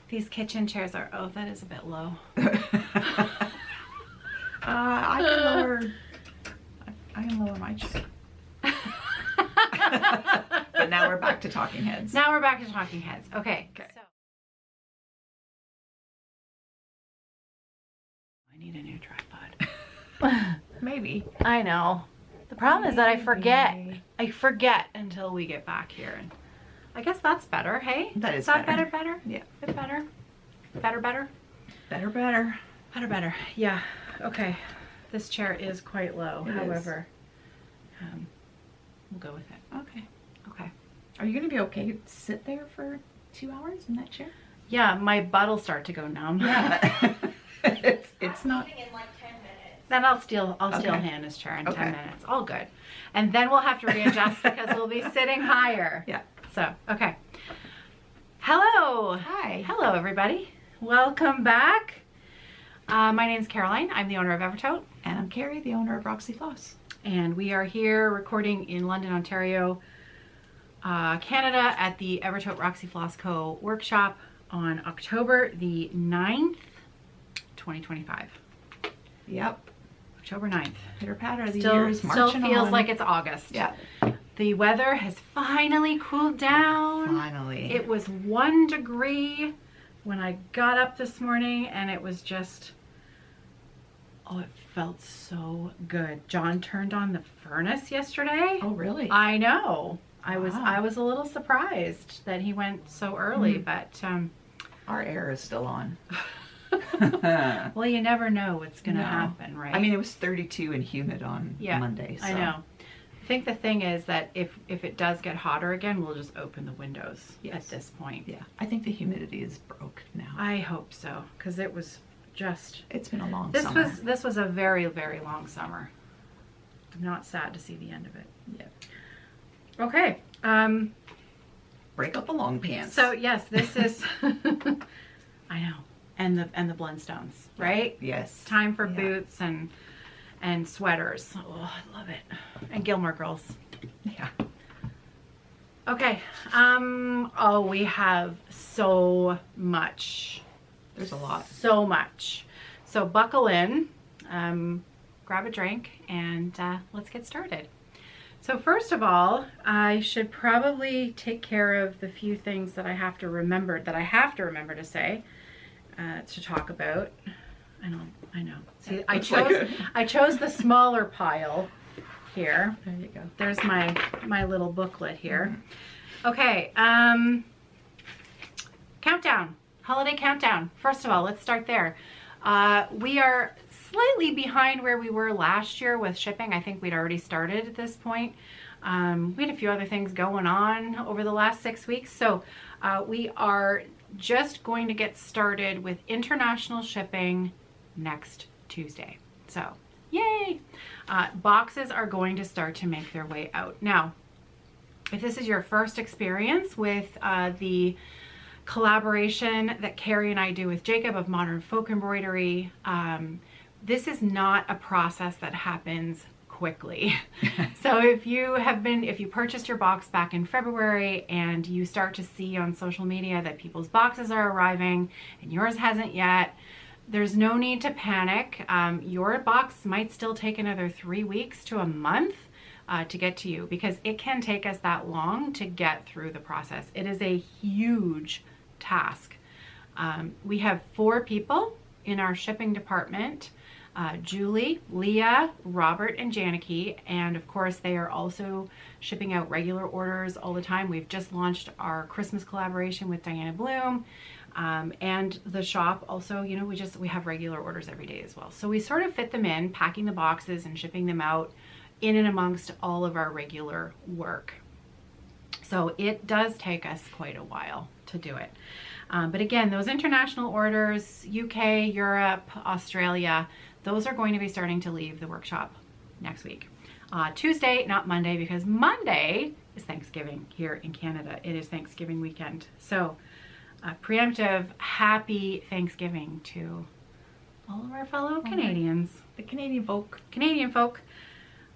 These kitchen chairs are, oh, that is a bit low. I can lower my chair. But now we're back to talking heads. Now we're back to talking heads. Okay. So I need a new tripod. Maybe. I know. The problem is that I forget. I forget until we get back here. And I guess that's better, hey? That is better. better. Yeah. Bit better. Better. Better. Yeah. Okay. This chair is quite low. However, we'll go with it. Okay. Okay. Are you going to be okay to sit there for 2 hours in that chair? Yeah, my butt will start to go numb. Yeah. it's not. In like 10 minutes. Then I'll steal Hannah's chair in 10 minutes. All good. And then we'll have to readjust because we'll be sitting higher. Yeah. So, okay. Hello. Hi. Hello, everybody. Welcome back. My name's Caroline. I'm the owner of Evertote. And I'm Kerri, the owner of Roxy Floss. And we are here recording in London, Ontario, Canada at the Evertote Roxy Floss Co workshop on October the 9th, 2025. Yep. October 9th. Pitter patter, the year is marching on. Still feels like it's August. Yeah. The weather has finally cooled down. Finally. It was 1 degree when I got up this morning, and it was just, oh, it felt so good. John turned on the furnace yesterday. Oh, really? I know. I Wow. was a little surprised that he went so early, but Our air is still on. well, you never know what's going to happen, right? I mean, it was 32 and humid on Monday. So. I know. I think the thing is that if it does get hotter again, we'll just open the windows at this point. Yeah, I think the humidity is broke now. I hope so, because it was just... It's been a long summer. This was a very, very long summer. I'm not sad to see the end of it. Yeah. Okay. Break up the long pants. So yes, this is... I know. And the Blundstones, right? Yes. Time for boots and sweaters. Oh, I love it. And Gilmore Girls. Yeah. Okay. Oh, we have so much. There's a lot. So much. So buckle in, grab a drink, and let's get started. So first of all, I should probably take care of the few things that I have to remember to say, to talk about. I know. See, I chose the smaller pile here. There you go. There's my little booklet here. Okay, countdown, holiday countdown. First of all, let's start there. We are slightly behind where we were last year with shipping. I think we'd already started at this point. We had a few other things going on over the last 6 weeks. So we are just going to get started with international shipping next Tuesday. So yay! Boxes are going to start to make their way out. Now, if this is your first experience with the collaboration that Kerri and I do with Jacob of Modern Folk Embroidery, this is not a process that happens quickly. So if you purchased your box back in February and you start to see on social media that people's boxes are arriving and yours hasn't yet, there's no need to panic. Your box might still take another 3 weeks to a month to get to you, because it can take us that long to get through the process. It is a huge task. We have 4 people in our shipping department, Julie, Leah, Robert, and Janicki, and of course they are also shipping out regular orders all the time. We've just launched our Christmas collaboration with Diana Bloom, and the shop also, you know, we have regular orders every day as well. So we sort of fit them in, packing the boxes and shipping them out in and amongst all of our regular work. So it does take us quite a while to do it. But again, those international orders, UK, Europe, Australia, those are going to be starting to leave the workshop next week. Tuesday, not Monday, because Monday is Thanksgiving here in Canada. It is Thanksgiving weekend. So preemptive happy Thanksgiving to all of our fellow Canadians. The Canadian folk. Canadian folk.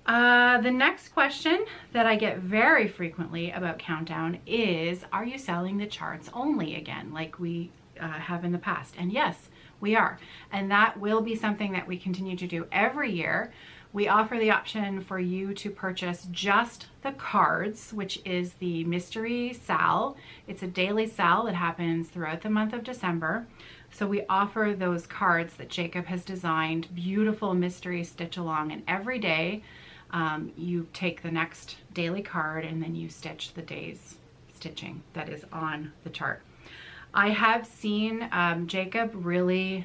The next question that I get very frequently about Countdown is, are you selling the charts only again, like we have in the past. And yes, we are. And that will be something that we continue to do every year. We offer the option for you to purchase just the cards, which is the mystery sal. It's a daily sal that happens throughout the month of December. So we offer those cards that Jacob has designed, beautiful mystery stitch along, and every day you take the next daily card and then you stitch the day's stitching that is on the chart. I have seen Jacob really,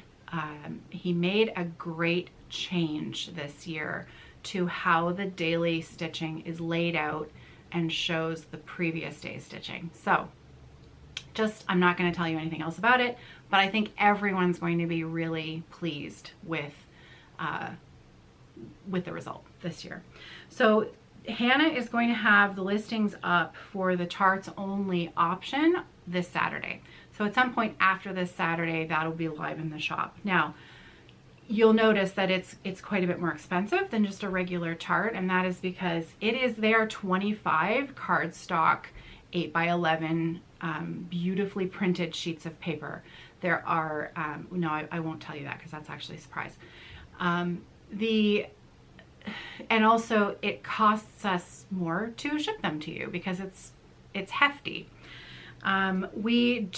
he made a great change this year to how the daily stitching is laid out and shows the previous day's stitching. So I'm not going to tell you anything else about it, but I think everyone's going to be really pleased with the result this year. So Hannah is going to have the listings up for the charts only option this Saturday. So at some point after this Saturday, that'll be live in the shop. Now, you'll notice that it's quite a bit more expensive than just a regular chart, and that is because they are 25 cardstock 8x11 beautifully printed sheets of paper. There are no, I won't tell you that because that's actually a surprise. And also it costs us more to ship them to you because it's hefty. We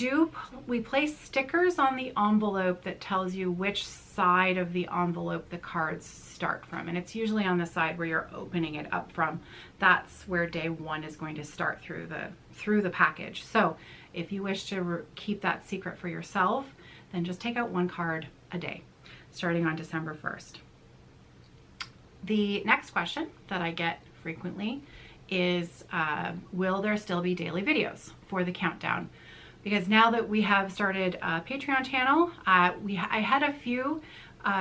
place stickers on the envelope that tells you which side of the envelope the cards start from, and it's usually on the side where you're opening it up from. That's where day one is going to start through the package. So if you wish to keep that secret for yourself, then just take out one card a day starting on December 1st. The next question that I get frequently is, will there still be daily videos for the countdown? Because now that we have started a Patreon channel, I had a few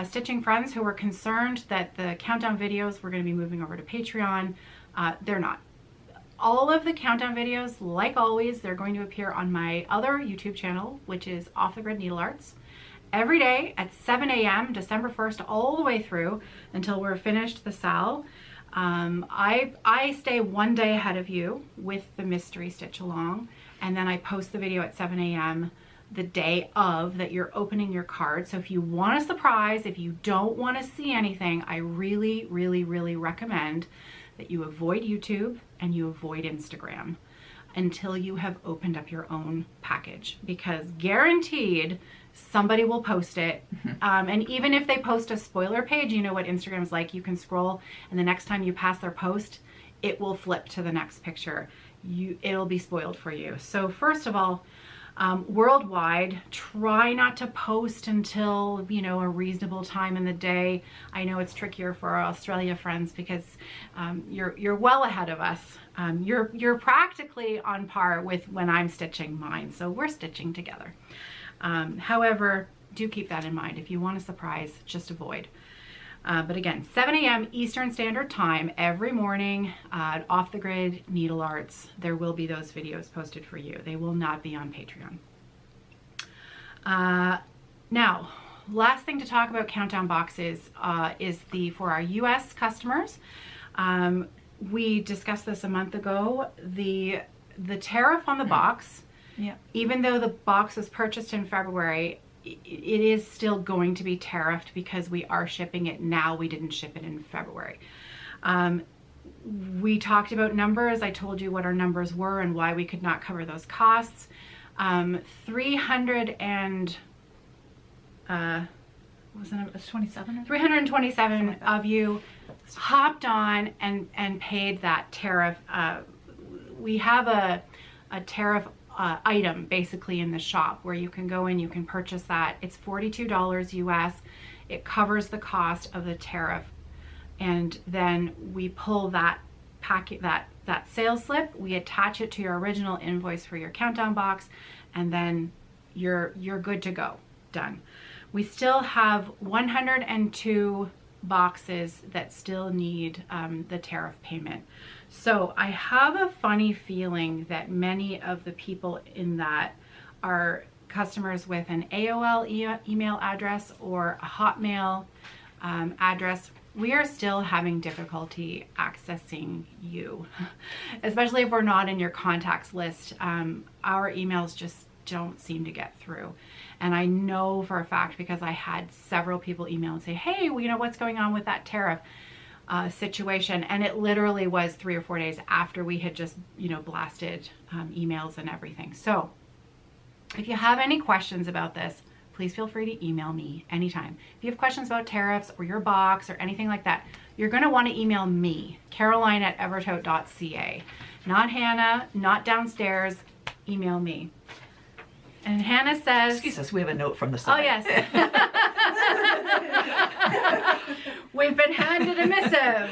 stitching friends who were concerned that the countdown videos were going to be moving over to Patreon. They're not. All of the countdown videos, like always, they're going to appear on my other YouTube channel, which is Off the Grid Needle Arts, every day at 7 a.m. December 1st all the way through until we're finished the sal. I stay one day ahead of you with the mystery stitch along, and then I post the video at 7 a.m. the day of that you're opening your card. So if you want a surprise, if you don't want to see anything, I really, really, really recommend that you avoid YouTube and you avoid Instagram until you have opened up your own package, because guaranteed somebody will post it. And even if they post a spoiler page, you know what Instagram's like. You can scroll and the next time you pass their post, it will flip to the next picture. It'll be spoiled for you. So first of all, worldwide, try not to post until, you know, a reasonable time in the day. I know it's trickier for our Australia friends because you're well ahead of us. You're practically on par with when I'm stitching mine, so we're stitching together. However, do keep that in mind. If you want a surprise, just avoid. But again, 7 a.m. Eastern Standard Time every morning at Off the Grid Needle Arts, there will be those videos posted for you. They will not be on Patreon. Now, last thing to talk about countdown boxes is for our US customers. We discussed this a month ago. The tariff on the box, even though the box was purchased in February, it is still going to be tariffed because we are shipping it now. We didn't ship it in February. We talked about numbers. I told you what our numbers were and why we could not cover those costs. 327 of you hopped on and paid that tariff. We have a tariff item basically in the shop where you can go in, you can purchase that. It's $42 US. It covers the cost of the tariff, and then we pull that packet, that sales slip, we attach it to your original invoice for your countdown box, and then you're good to go. Done. We still have 102 boxes that still need the tariff payment. So I have a funny feeling that many of the people in that are customers with an AOL email address or a Hotmail address. We are still having difficulty accessing you, especially if we're not in your contacts list. Our emails just don't seem to get through. And I know for a fact, because I had several people email and say, hey, well, you know, what's going on with that tariff situation? And it literally was 3 or 4 days after we had just, you know, blasted emails and everything. So if you have any questions about this, please feel free to email me anytime. If you have questions about tariffs or your box or anything like that, you're going to want to email me, Caroline@evertote.ca. Not Hannah, not downstairs, email me. And Hannah says... Excuse us, we have a note from the Oh, side. yes. We've been handed a missive.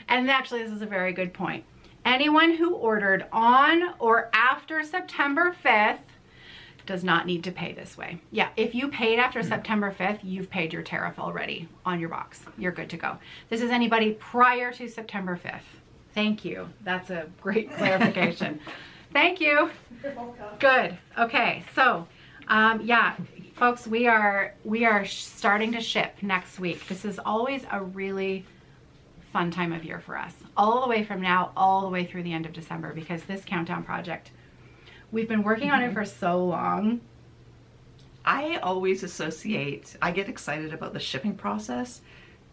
And actually, this is a very good point. Anyone who ordered on or after September 5th does not need to pay this way. Yeah, if you paid after September 5th, you've paid your tariff already on your box. You're good to go. This is anybody prior to September 5th. Thank you. That's a great clarification. Thank you. You're welcome. Good. Okay, so yeah, folks, we are starting to ship next week. This is always a really fun time of year for us, all the way from now all the way through the end of December, because this countdown project, we've been working on it for so long. I always associate, I get excited about the shipping process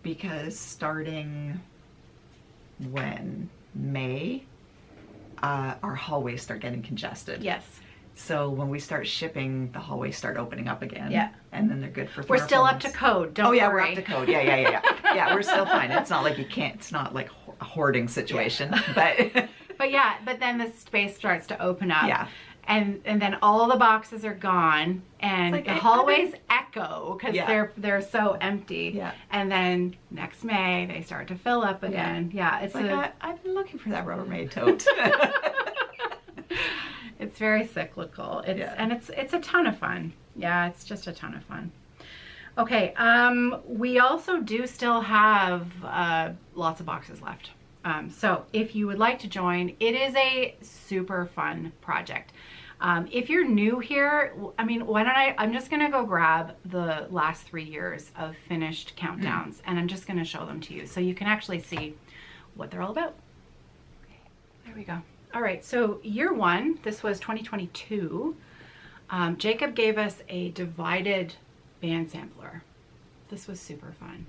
because starting when May, our hallways start getting congested. Yes. So when we start shipping, the hallways start opening up again. Yeah. And then they're good for 3 We're or still 4 up months. to code, don't worry. Oh yeah, we're up to code. Yeah. Yeah, we're still fine. It's not like you can't, it's not like a hoarding situation, but... But yeah, but then the space starts to open up. Yeah. And then all the boxes are gone, and It's like, the hallways echo because Yeah. they're so empty. Yeah. And then next May they start to fill up again. Yeah, it's like, I've been looking for that Rubbermaid tote. it's very cyclical. And it's a ton of fun. Yeah, it's just a ton of fun. Okay, we also do still have lots of boxes left. So if you would like to join, it is a super fun project. If you're new here, I mean, why don't I'm just going to go grab the last 3 years of finished countdowns, and I'm just going to show them to you so you can actually see what they're all about. Okay, there we go. All right, so year 1, this was 2022. Jacob gave us a divided band sampler. This was super fun.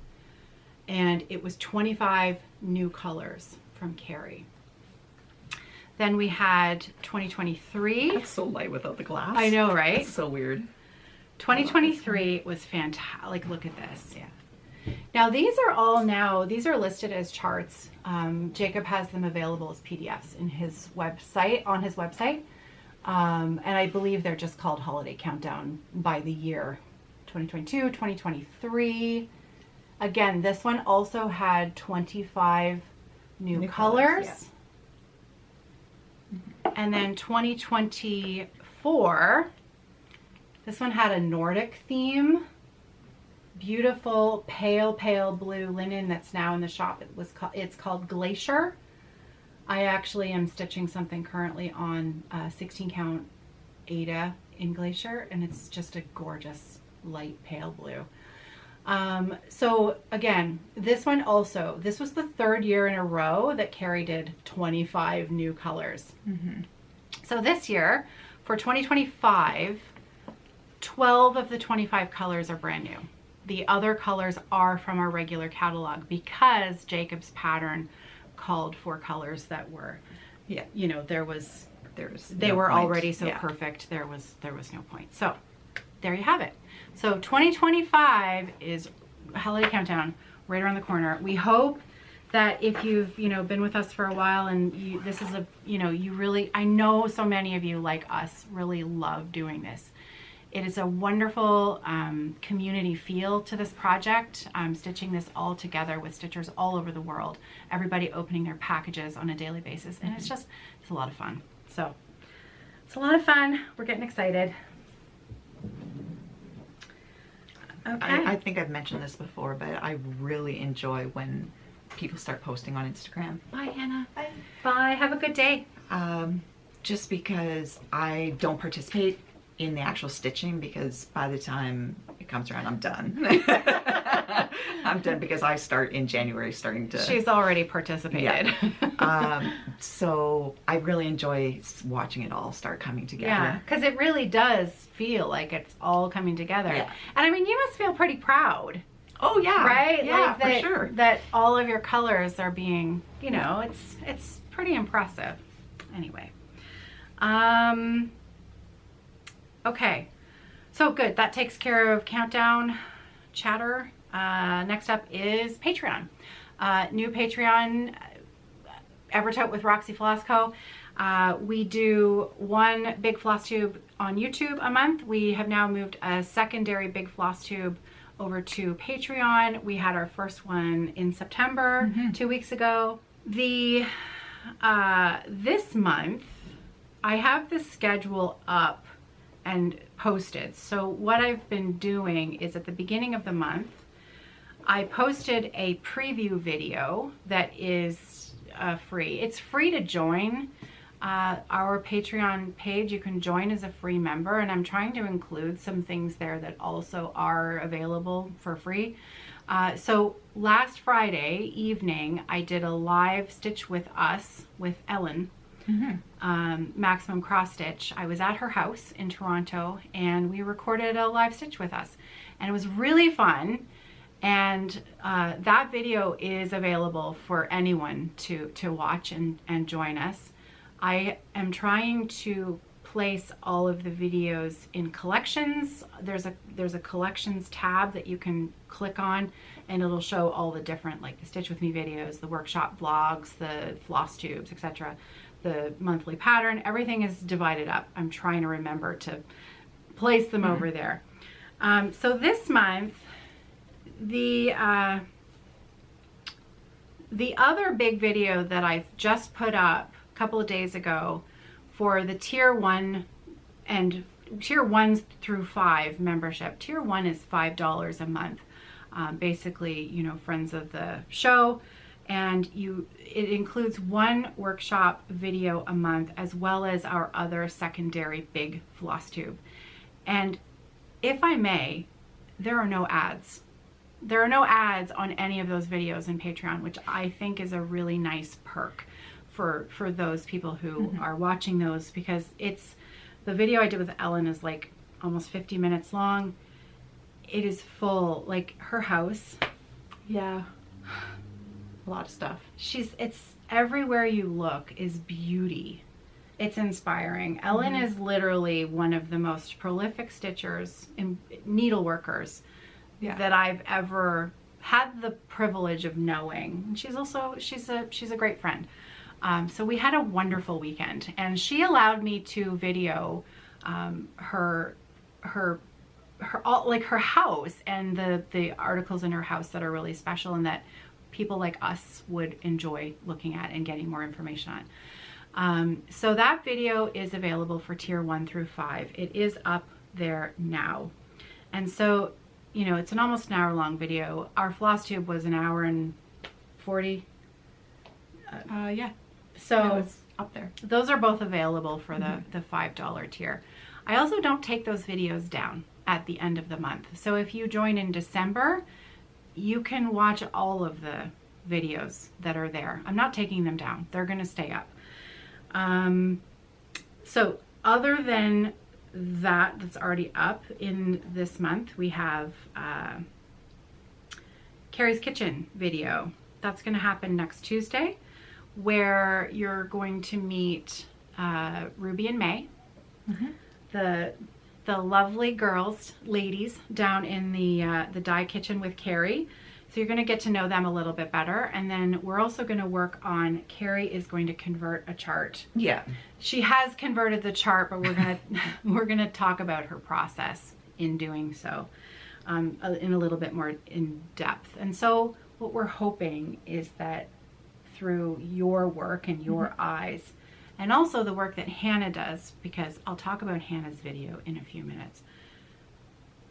And it was 25 new colors from Kerri. Then we had 2023. That's so light without the glass. I know, right? It's so weird. 2023 was fantastic. Like, look at this. Yeah. Now these are listed as charts. Jacob has them available as PDFs in his website, on his website. And I believe they're just called Holiday Countdown by the year. 2022, 2023. Again, this one also had 25 new colors. Yeah. And then 2024, this one had a Nordic theme. Beautiful pale blue linen that's now in the shop. It's called Glacier. I actually am stitching something currently on 16 count Ada in Glacier, and it's just a gorgeous light pale blue. So again, this one also, this was the 3rd year in a row that Kerri did 25 new colors. So this year, for 2025, 12 of the 25 colors are brand new. The other colors are from our regular catalog because Jacob's pattern called for colors that were, you know, they were already so perfect. There was no point. So there you have it. So 2025 is Holiday Countdown right around the corner. We hope that if you've, you know, been with us for a while and this is a, you know, you really, I know so many of you like us really love doing this. It is a wonderful community feel to this project. I'm stitching this all together with stitchers all over the world, everybody opening their packages on a daily basis. And it's a lot of fun. So it's a lot of fun. We're getting excited. Okay. I think I've mentioned this before, but I really enjoy when people start posting on Instagram. Bye, Hannah. Bye. Bye. Have a good day. Just because I don't participate in the actual stitching, because by the time it comes around, I'm done. I'm done because I start in January starting to... She's already participated. Yeah. So I really enjoy watching it all start coming together. Yeah, because it really does feel like it's all coming together. Yeah. And I mean, you must feel pretty proud. Oh yeah. Right? Yeah, like that, for sure. That all of your colors are being, you know, it's pretty impressive. Anyway. Okay. So good. That takes care of countdown chatter. Next up is Patreon. New Patreon, Evertote with Roxy Floss Co. We do one big floss tube on YouTube a month. We have now moved a secondary big floss tube over to Patreon. We had our first one in September, 2 weeks ago. This month, I have the schedule up and posted. So what I've been doing is at the beginning of the month, I posted a preview video that is free. It's free to join our Patreon page. You can join as a free member, and I'm trying to include some things there that also are available for free. So last Friday evening, I did a live Stitch with Us with Ellen. Maximum Cross Stitch. I was at her house in Toronto and we recorded a live Stitch with Us, and it was really fun. And that video is available for anyone to watch and join us. I am trying to place all of the videos in collections. There's a collections tab that you can click on, and it'll show all the different, like the Stitch with Me videos, the workshop vlogs, the floss tubes, etc. The monthly pattern, everything is divided up. I'm trying to remember to place them over there. So this month, the other big video that I've just put up a couple of days ago for the tier 1 and tier 1 through 5 membership. Tier 1 is $5 a month. Basically, you know, friends of the show. And it includes one workshop video a month, as well as our other secondary big floss tube. And if I may, there are no ads. There are no ads on any of those videos in Patreon, which I think is a really nice perk for those people who are watching those, because the video I did with Ellen is like almost 50 minutes long. It is full, like her house. Yeah. A lot of stuff. It's everywhere you look is beauty. It's inspiring. Ellen is literally one of the most prolific stitchers and needle workers that I've ever had the privilege of knowing. And she's a great friend. So we had a wonderful weekend, and she allowed me to video her house and the articles in her house that are really special and that people like us would enjoy looking at and getting more information on. So that video is available for tier 1 through 5. It is up there now. And so, you know, it's an almost an hour long video. Our floss tube was an hour and 40. Yeah. So it's up there. Those are both available for the $5 tier. I also don't take those videos down at the end of the month. So if you join in December, you can watch all of the videos that are there. I'm not taking them down. They're going to stay up. So other than that's already up in this month, we have Kerri's Kitchen video. That's going to happen next Tuesday, where you're going to meet Ruby and May, the lovely ladies down in the dye kitchen with Kerri. So you're going to get to know them a little bit better. And then we're also going to work on, Kerri is going to convert a chart. Yeah. She has converted the chart, but we're going to talk about her process in doing so in a little bit more in depth. And so what we're hoping is that through your work and your eyes, and also the work that Hannah does, because I'll talk about Hannah's video in a few minutes,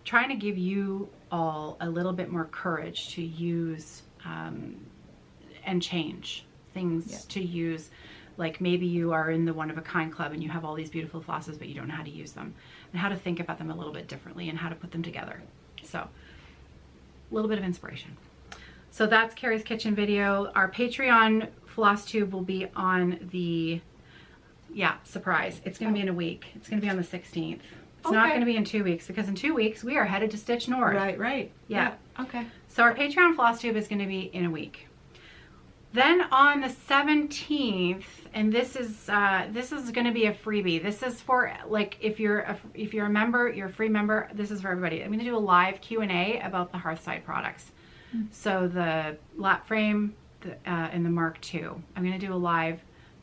trying to give you all a little bit more courage to use and change things to use. Like maybe you are in the One of a Kind Club and you have all these beautiful flosses, but you don't know how to use them, and how to think about them a little bit differently and how to put them together. So a little bit of inspiration. So that's Kerri's kitchen video. Our Patreon Flosstube will be on the, surprise. It's going to be in a week. It's going to be on the 16th. It's not going to be in 2 weeks, because in 2 weeks we are headed to Stitch North. Right. Yeah. Okay. So our Patreon Flosstube is going to be in a week. Then on the 17th, and this is going to be a freebie. This is for, like, if you're a member, you're a free member. This is for everybody. I'm going to do a live Q&A about the Hearthside products. So the lap frame and the Mark II. I'm going to do a live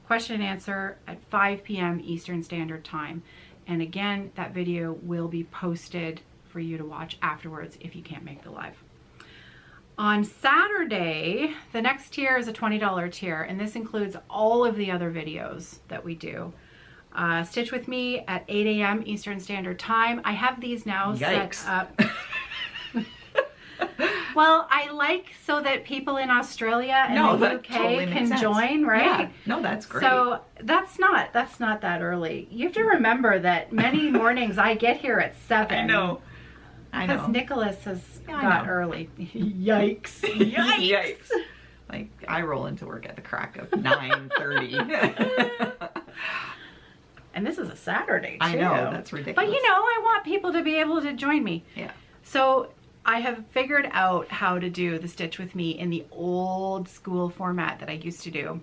question and answer at 5 p.m. Eastern Standard Time. And again, that video will be posted for you to watch afterwards if you can't make the live. On Saturday, the next tier is a $20 tier, and this includes all of the other videos that we do. Stitch with me at 8 a.m. Eastern Standard Time. I have these now set up. Well, I like so that people in Australia and the UK can join, right? Yeah. No, that's great. So that's not that early. You have to remember that many mornings I get here at 7. I know. Because Nicholas has got early. Yikes. Yikes. Like, I roll into work at the crack of 9:30. And this is a Saturday, too. I know, that's ridiculous. But, you know, I want people to be able to join me. Yeah. So I have figured out how to do the Stitch with me in the old school format that I used to do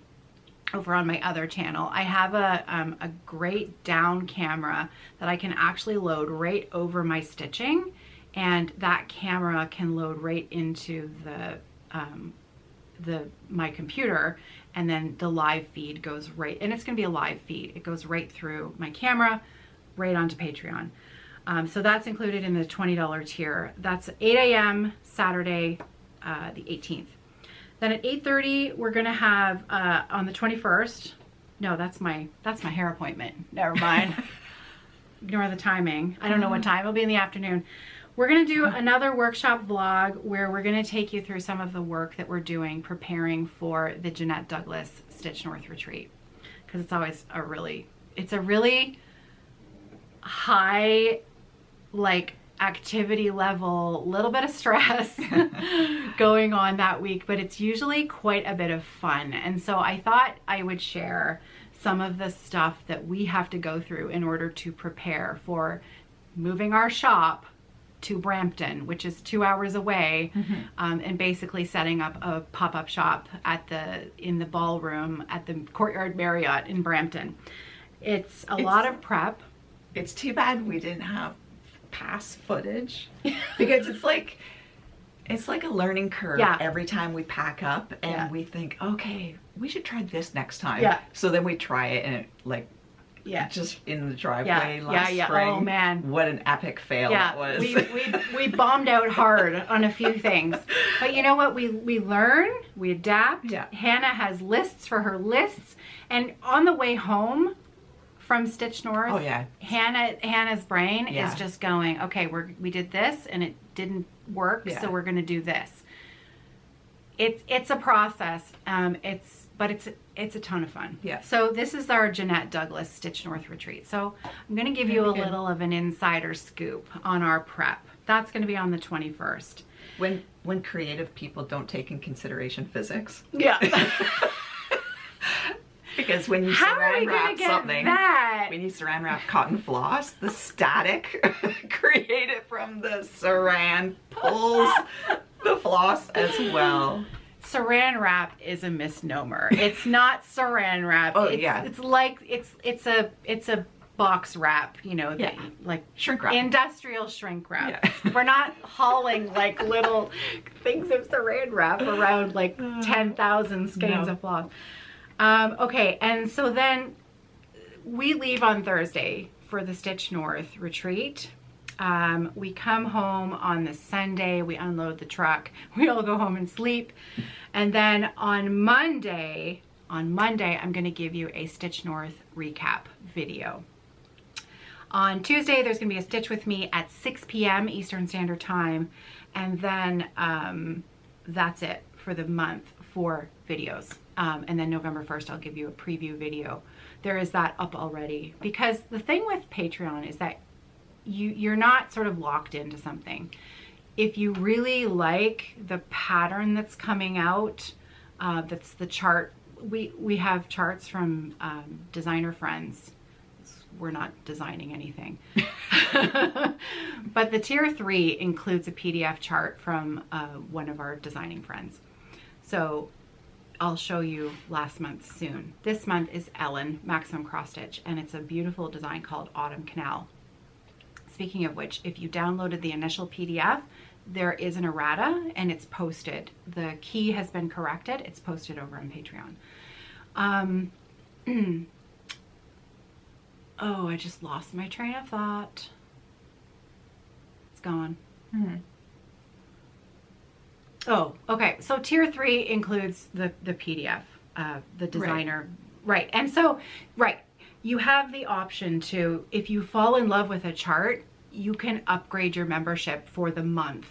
over on my other channel. I have a great down camera that I can actually load right over my stitching, and that camera can load right into my computer, and then the live feed goes right, and it's going to be a live feed. It goes right through my camera, right onto Patreon. So that's included in the $20 tier. That's 8 a.m. Saturday, the 18th. Then at 8:30, we're gonna have on the 21st. No, that's my hair appointment. Never mind. Ignore the timing. I don't know what time. It'll be in the afternoon. We're gonna do another workshop vlog where we're gonna take you through some of the work that we're doing preparing for the Jeanette Douglas Stitch North retreat, because it's always a really high, like, activity level, little bit of stress going on that week, but it's usually quite a bit of fun. And so I thought I would share some of the stuff that we have to go through in order to prepare for moving our shop to Brampton, which is 2 hours away, and basically setting up a pop-up shop in the ballroom at the Courtyard Marriott in Brampton. It's a lot of prep. It's too bad we didn't have past footage, because it's like a learning curve every time we pack up and we think, okay, we should try this next time. So then we try it, and it, like, just in the driveway last spring. Oh man, what an epic fail that was. we bombed out hard on a few things, but you know what, we learn, we adapt. Hannah has lists for her lists, and on the way home from Stitch North, Hannah's brain is just going, okay, we did this and it didn't work, so we're gonna do this. It's a process. It's a ton of fun. So this is our Jeanette Douglas Stitch North retreat. So I'm gonna give you a little of an insider scoop on our prep. That's gonna be on the 21st. When creative people don't take in consideration physics. Because when you saran wrap something, when you saran wrap cotton floss, the static created from the saran pulls the floss as well. Saran wrap is a misnomer. It's not saran wrap. It's like it's a box wrap, you know, like shrink wrap, industrial shrink wrap. We're not hauling like little things of saran wrap around like 10,000 skeins of floss. Okay, and so then we leave on Thursday for the Stitch North retreat. We come home on the Sunday, we unload the truck, we all go home and sleep. And then on Monday, I'm gonna give you a Stitch North recap video. On Tuesday, there's gonna be a Stitch with me at 6 p.m. Eastern Standard Time. And then that's it for the month for videos. And then November 1st, I'll give you a preview video. There is that up already. Because the thing with Patreon is that you're not sort of locked into something. if you really like the pattern that's coming out, that's the chart. We have charts from designer friends. We're not designing anything. But the tier 3 includes a PDF chart from one of our designing friends. So I'll show you last month soon. This month is Ellen Maximum Cross Stitch, and it's a beautiful design called Autumn Canal. Speaking of which, if you downloaded the initial PDF, there is an errata and it's posted. The key has been corrected. It's posted over on Patreon. Oh, I just lost my train of thought. It's gone. Oh, okay. So tier 3 includes the PDF, the designer. Right. And so, right. You have the option to, if you fall in love with a chart, you can upgrade your membership for the month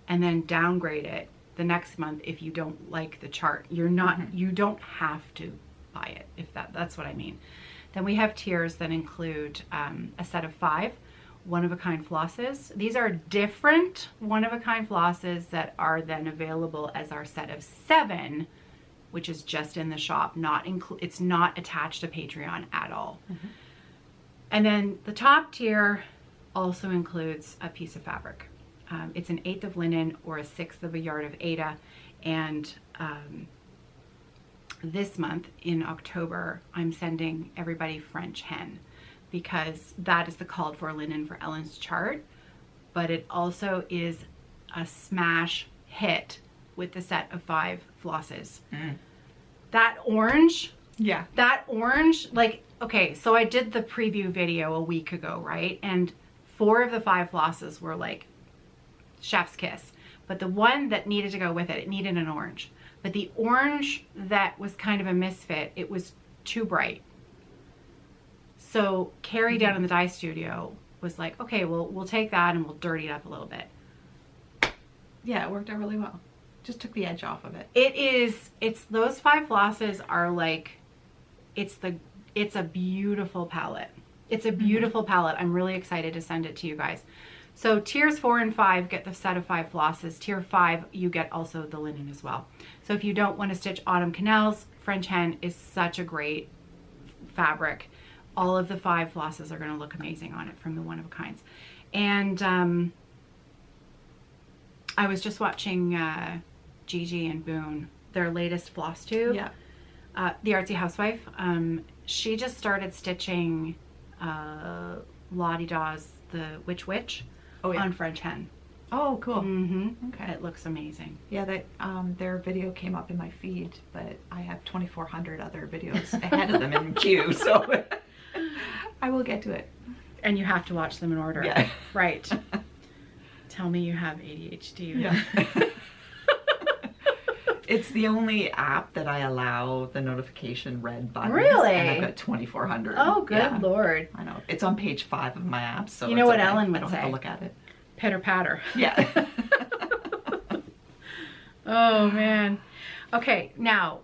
and then downgrade it the next month if you don't like the chart. You're not, you don't have to buy it, if that's what I mean. Then we have tiers that include a set of 5 one-of-a-kind flosses. These are different one-of-a-kind flosses that are then available as our set of 7, which is just in the shop. It's not attached to Patreon at all. And then the top tier also includes a piece of fabric. It's an 1/8 of linen or a 1/6 of a yard of Aida. And this month in October, I'm sending everybody French hen, because that is the called for linen for Ellen's chart, but it also is a smash hit with the set of 5 flosses. That orange, like, okay, so I did the preview video a week ago, right? And 4 of the 5 flosses were like chef's kiss, but the one that needed to go with it, it needed an orange. But the orange that was kind of a misfit, it was too bright. So Kerri down in the dye studio was like, okay, well, we'll take that and we'll dirty it up a little bit. Yeah, it worked out really well. Just took the edge off of it. It's those 5 flosses are like, it's a beautiful palette. It's a beautiful palette. I'm really excited to send it to you guys. So tiers 4 and 5 get the set of 5 flosses. Tier 5, you get also the linen as well. So if you don't want to stitch autumn canals, French hen is such a great fabric. All of the 5 flosses are going to look amazing on it from the one-of-a-kinds. And I was just watching Gigi and Boone, their latest Flosstube. Yeah. The Artsy Housewife. She just started stitching Lottie Dawes, the Witch on French hen. Oh, cool. Okay. It looks amazing. Yeah, that their video came up in my feed, but I have 2,400 other videos ahead of them in queue, so I will get to it. And you have to watch them in order. Yeah. Right. Tell me you have ADHD. Yeah. It's the only app that I allow the notification red buttons. Really? And I've got 2,400. Oh, good Lord. I know. It's on page 5 of my app, so you know what okay. Ellen would I don't say. have to look at it. Pitter patter. Yeah. Oh, man. Okay, now,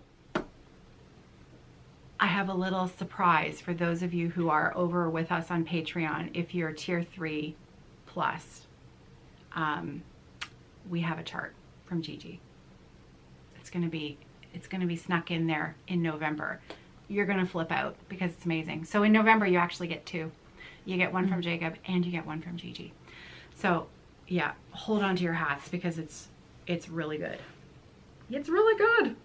I have a little surprise for those of you who are over with us on Patreon. If you're tier 3 plus, we have a chart from Gigi. It's gonna be snuck in there in November. You're gonna flip out because it's amazing. So in November you actually get 2. You get one from Jacob and you get one from Gigi. So yeah, hold on to your hats because it's really good. It's really good.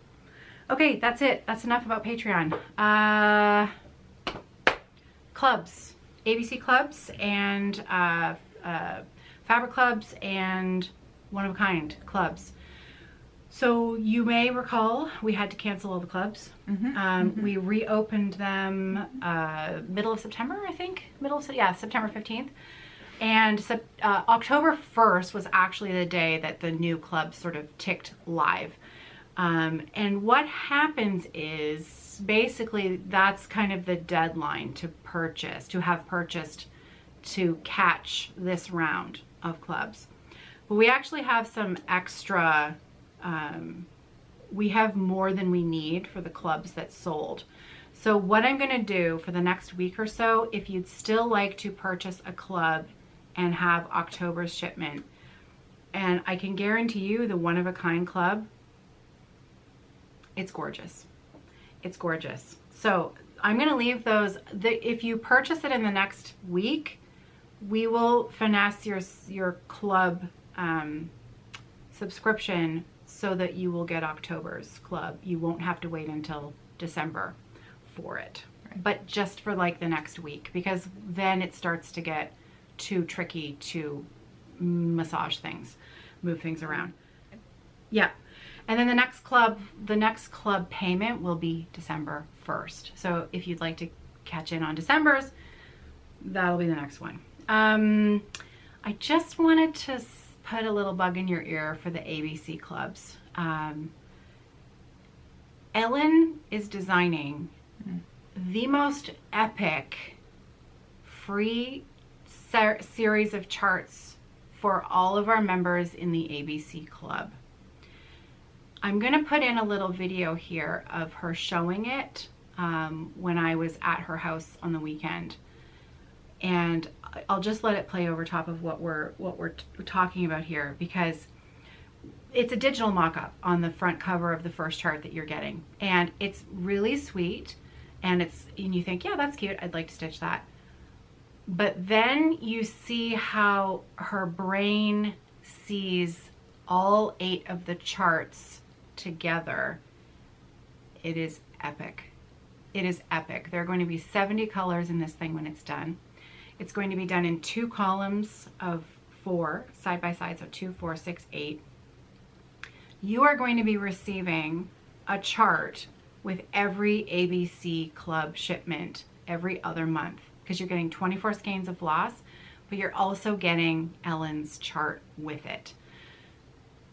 Okay, that's it. That's enough about Patreon. Clubs, ABC clubs and fabric clubs and one-of-a-kind clubs. So you may recall we had to cancel all the clubs. We reopened them middle of September, I think. September 15th. And October 1st was actually the day that the new club sort of ticked live. And what happens is basically that's kind of the deadline to purchase, to have purchased to catch this round of clubs. But we actually have some extra, we have more than we need for the clubs that sold. So what I'm going to do for the next week or so, if you'd still like to purchase a club and have October's shipment, And I can guarantee you the one-of-a-kind club, it's gorgeous. It's gorgeous. So I'm going to leave those. If you purchase it in the next week, we will finesse your club subscription so that you will get October's club. You won't have to wait until December for it. Right. But just for like the next week, because then it starts to get too tricky to massage things, move things around. Yeah. And then the next club payment will be December 1st. So if you'd like to catch in on December's, that'll be the next one. I just wanted to put a little bug in your ear for the ABC clubs. Ellen is designing the most epic free series of charts for all of our members in the ABC club. I'm going to put in a little video here of her showing it when I was at her house on the weekend. And I'll just let it play over top of what we're talking about here, because it's a digital mock-up on the front cover of the first chart that you're getting. And it's really sweet, and you think, yeah, that's cute, I'd like to stitch that. But then you see how her brain sees all 8 of the charts together. It is epic. It is epic. There are going to be 70 colors in this thing when it's done. It's going to be done in 2 columns of 4, side by side, so 2, 4, 6, 8. You are going to be receiving a chart with every ABC club shipment every other month, because you're getting 24 skeins of floss, but you're also getting Ellen's chart with it.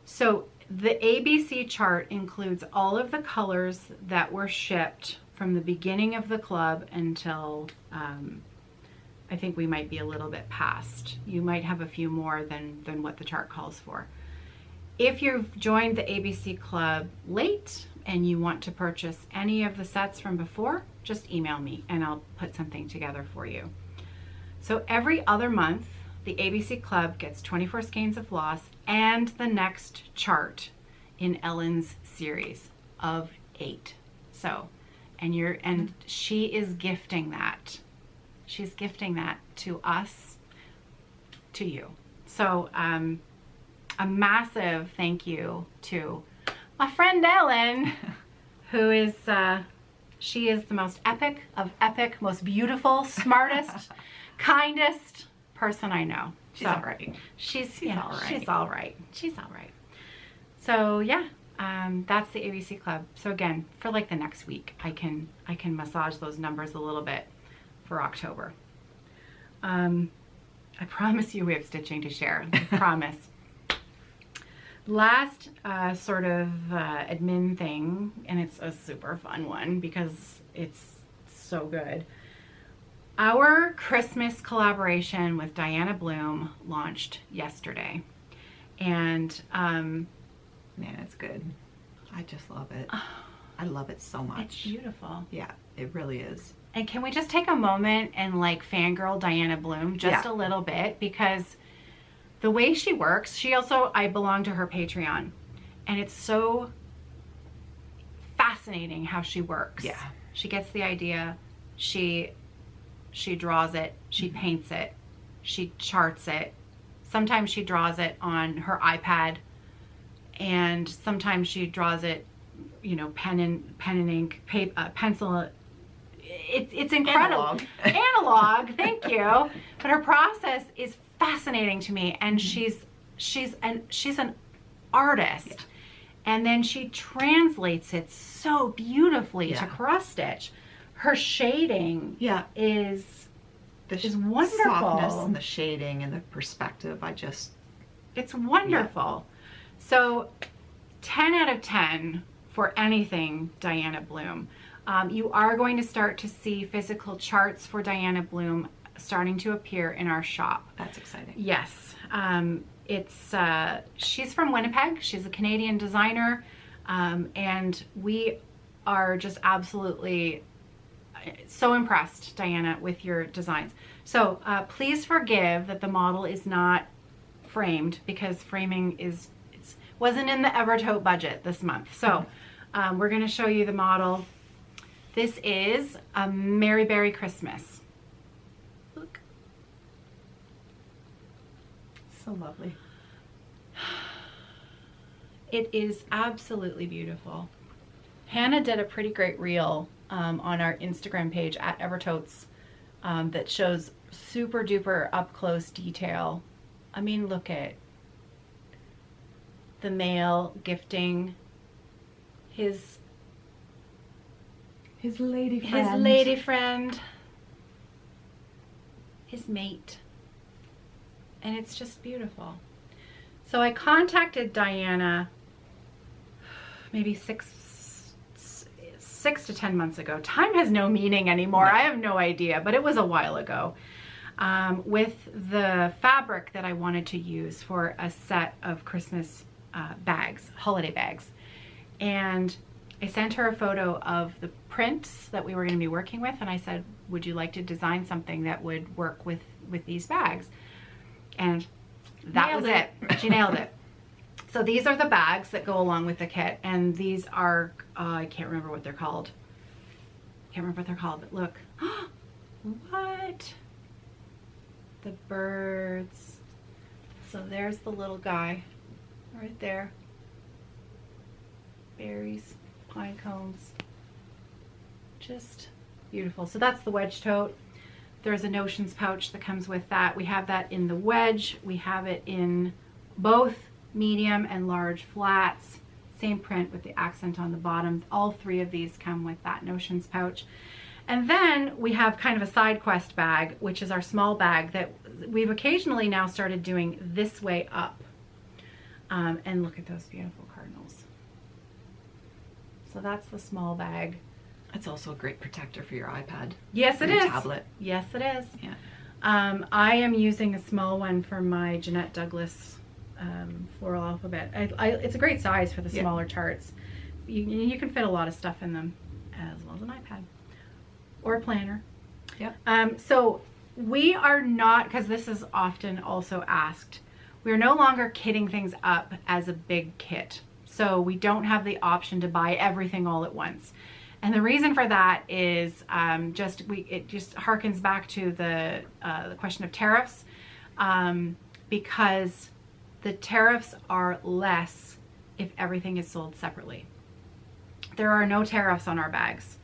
So the ABC chart includes all of the colors that were shipped from the beginning of the club until I think we might be a little bit past. You might have a few more than what the chart calls for. If you've joined the ABC club late and you want to purchase any of the sets from before, just email me and I'll put something together for you. So every other month, the ABC club gets 24 skeins of floss and the next chart in Ellen's series of 8. So, and she is gifting that. She's gifting that to us, to you. So a massive thank you to my friend Ellen, who is, she is the most epic of epic, most beautiful, smartest, kindest person I know. She's all right. She's all right. She's all right. She's all right. So yeah, that's the ABC Club. So again, for like the next week, I can massage those numbers a little bit for October. I promise you we have stitching to share. I promise. Last sort of admin thing, and it's a super fun one because it's so good. Our Christmas collaboration with Diana Bloom launched yesterday, and man, it's good. I just love it. I love it so much. It's beautiful. Yeah, it really is. And can we just take a moment and like fangirl Diana Bloom just a little bit, because the way she works, I belong to her Patreon, and it's so fascinating how she works. Yeah. She gets the idea, she draws it, she paints it, she charts it. Sometimes she draws it on her iPad, and sometimes she draws it, you know, pen and ink, paper, pencil. It's incredible. Analog, thank you. But her process is fascinating to me, and she's an artist. Yeah. And then she translates it so beautifully to cross stitch. Her shading is wonderful. Softness and the shading and the perspective, it's wonderful. So 10 out of 10 for anything Diana Bloom. You are going to start to see physical charts for Diana Bloom starting to appear in our shop. That's exciting. Yes. She's from Winnipeg. She's a Canadian designer. And we are just absolutely so impressed, Diana, with your designs. So please forgive that the model is not framed because framing wasn't in the Evertote budget this month. So we're going to show you the model. This is a Merry Berry Christmas. Look. So lovely. It is absolutely beautiful. Hannah did a pretty great reel on our Instagram page at Evertotes that shows super duper up close detail. I mean, look at the male gifting his lady friend. His lady friend. His mate. And it's just beautiful. So I contacted Diana maybe six to 10 months ago. Time has no meaning anymore. I have no idea, but it was a while ago. With the fabric that I wanted to use for a set of Christmas bags, holiday bags. And I sent her a photo of the prints that we were going to be working with, and I said, would you like to design something that would work with these bags? And that was it. She nailed it. So these are the bags that go along with the kit, and these are, I can't remember what they're called. But look. What? The birds. So there's the little guy right there. Berries, pine cones. Just beautiful. So that's the wedge tote. There's a notions pouch that comes with that. We have that in the wedge. We have it in both medium and large flats. Same print with the accent on the bottom. All three of these come with that notions pouch. And then we have kind of a side quest bag, which is our small bag that we've occasionally now started doing this way up. And look at those beautiful cardinals. So that's the small bag. It's also a great protector for your iPad. Yes, it is. Tablet. Yes, it is. Yeah. I am using a small one for my Jeanette Douglas floral alphabet. It's a great size for the smaller charts. You can fit a lot of stuff in them, as well as an iPad or a planner. Yeah. So we are not, because this is often also asked, we are no longer kitting things up as a big kit. So we don't have the option to buy everything all at once. And the reason for that is it just harkens back to the question of tariffs, because the tariffs are less if everything is sold separately. There are no tariffs on our bags.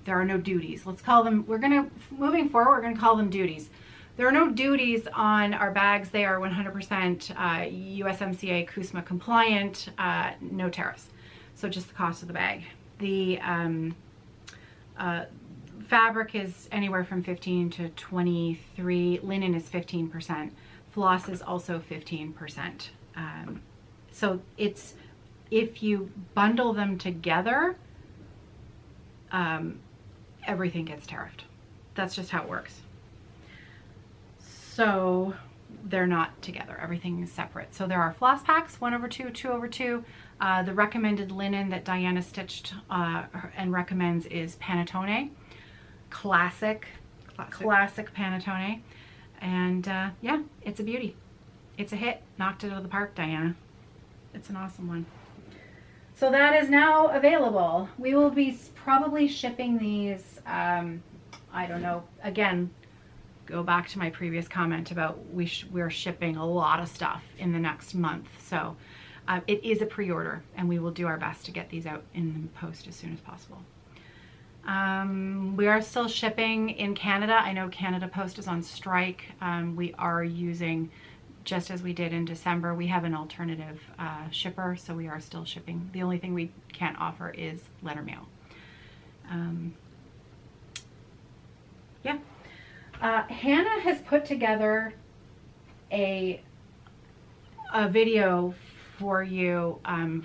There are no duties. Let's call them, moving forward, we're gonna call them duties. There are no duties on our bags. They are 100% USMCA CUSMA compliant, no tariffs. So just the cost of the bag. The fabric is anywhere from 15 to 23. Linen is 15%. Floss is also 15%. So it's, if you bundle them together, everything gets tariffed. That's just how it works. So they're not together. Everything is separate. So there are floss packs, 1/2, 2/2. The recommended linen that Diana stitched and recommends is Panettone. Classic Panettone. And yeah, it's a beauty. It's a hit. Knocked it out of the park, Diana. It's an awesome one. So that is now available. We will be probably shipping these, I don't know, again, go back to my previous comment about we're shipping a lot of stuff in the next month. So it is a pre-order, and we will do our best to get these out in the post as soon as possible. We are still shipping in Canada. I know Canada Post is on strike. We are using, just as we did in December, we have an alternative shipper, so we are still shipping. The only thing we can't offer is letter mail. Yeah. Hannah has put together a video for you and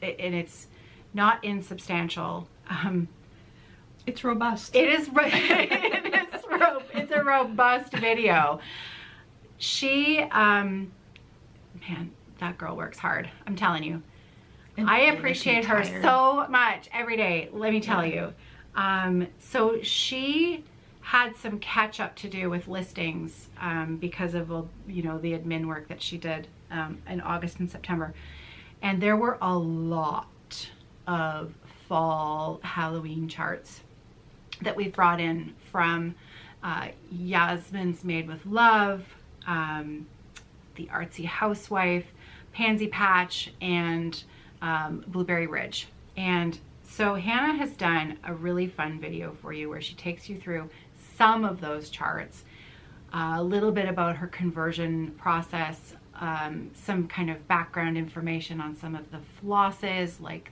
it's not insubstantial. It's robust. It is. It's a robust video. She, man, that girl works hard. I'm telling you. I appreciate her so much every day. Let me tell you. So she had some catch up to do with listings because of, you know, the admin work that she did in August and September. And there were a lot of fall Halloween charts that we've brought in from Yasmin's Made with Love, the Artsy Housewife, Pansy Patch, and Blueberry Ridge. And so Hannah has done a really fun video for you where she takes you through some of those charts, a little bit about her conversion process, some kind of background information on some of the flosses, like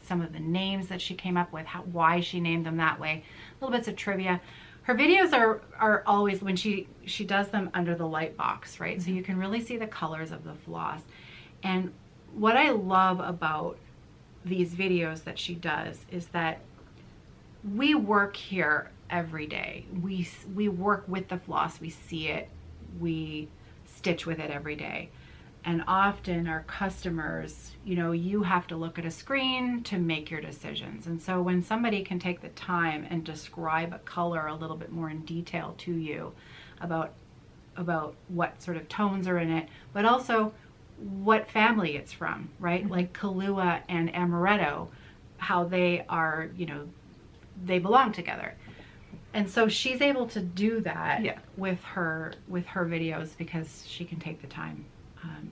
some of the names that she came up with, why she named them that way, little bits of trivia. Her videos are always, when she does them under the light box, right? So you can really see the colors of the floss. And what I love about these videos that she does is that we work here every day. We work with the floss, we see it, we stitch with it every day. And often our customers, you know, you have to look at a screen to make your decisions. And so when somebody can take the time and describe a color a little bit more in detail to you about what sort of tones are in it, but also what family it's from, right? Like Kahlua and Amaretto, how they are, you know, they belong together. And so she's able to do that with her videos because she can take the time,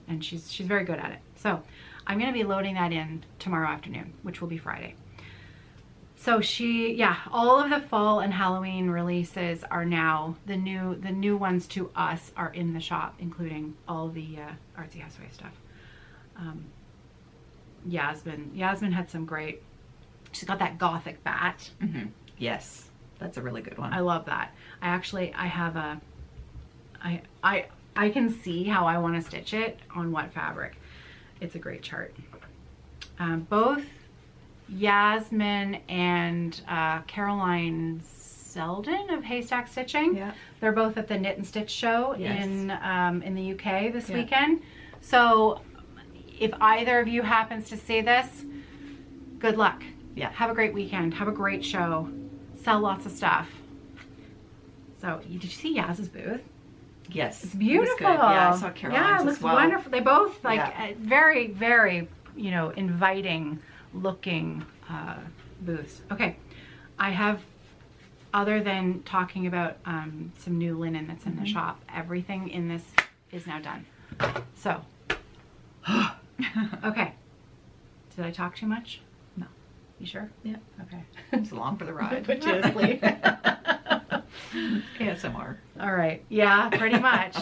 and she's very good at it. So I'm going to be loading that in tomorrow afternoon, which will be Friday. So all of the fall and Halloween releases are now, the new ones to us are in the shop, including all the Artsy Housewife stuff. Yasmin had some great, she's got that gothic bat. Yes. That's a really good one. I love that. I have a, I can see how I want to stitch it on what fabric. It's a great chart. Both Yasmin and Caroline Selden of Haystack Stitching. They're both at the Knit and Stitch show in the UK this weekend. So if either of you happens to see this, good luck. Have a great weekend. Have a great show. Sell lots of stuff. So, did you see Yaz's booth? Yes. It's beautiful. Yeah, I saw Caroline's it looks as well. wonderful. They both like very, very, you know, inviting looking booths. Okay, I have, other than talking about some new linen that's in the shop, everything in this is now done. So, okay. Did I talk too much? No. You sure? Yeah. Okay. It's along for the ride. Put you to sleep. ASMR. All right. Yeah, pretty much.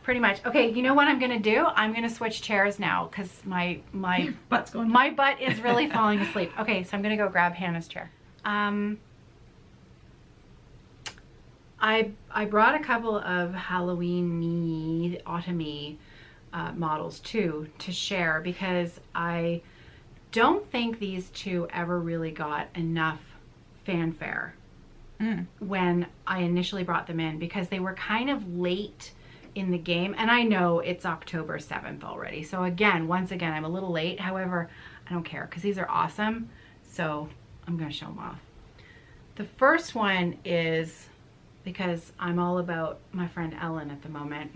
Pretty much. Okay, you know what I'm going to do? I'm going to switch chairs now because my butt's going. My butt is really falling asleep. Okay, so I'm going to go grab Hannah's chair. I brought a couple of Halloween-y, autumn-y models too to share because I don't think these two ever really got enough fanfare when I initially brought them in because they were kind of late in the game. And I know it's October 7th already. So again, once again, I'm a little late. However, I don't care because these are awesome. So I'm going to show them off. The first one is because I'm all about my friend Ellen at the moment.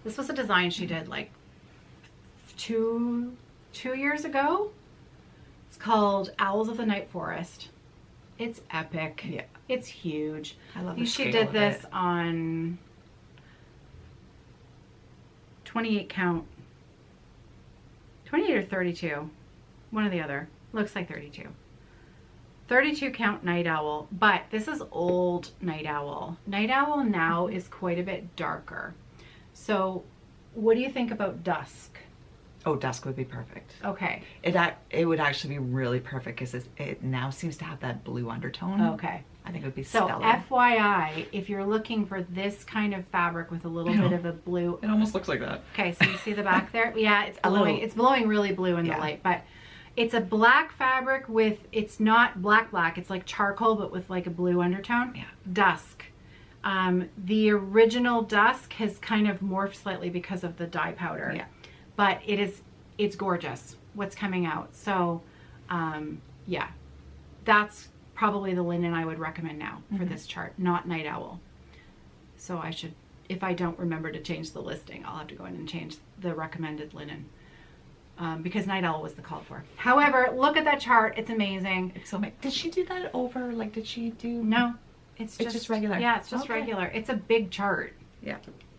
This was a design she did like two years ago. It's called Owls of the Night Forest. It's epic. Yeah. It's huge. I love the scale She did of this it. on 28 count. 28 or 32. One or the other. Looks like 32. 32 count Night Owl, but this is old Night Owl. Night Owl now is quite a bit darker. So what do you think about dusk? Oh, dusk would be perfect. Okay. It would actually be really perfect because it now seems to have that blue undertone. Okay. I think it would be So stellar. FYI, if you're looking for this kind of fabric with a little bit of a blue. It almost looks like that. Okay, so you see the back there? Yeah, it's A blowing. little. It's blowing really blue in the light, but it's a black fabric with, it's not black, it's like charcoal, but with like a blue undertone. Yeah. Dusk. The original dusk has kind of morphed slightly because of the dye powder. Yeah. But it's gorgeous what's coming out. So, yeah, that's probably the linen I would recommend now for this chart, not Night Owl. So I should, if I don't remember to change the listing, I'll have to go in and change the recommended linen. Because Night Owl was the called for. However, look at that chart. It's amazing. It's so amazing. Did she do that over? Like, did she do? No, it's just regular. Yeah, it's just regular. It's a big chart. Yeah.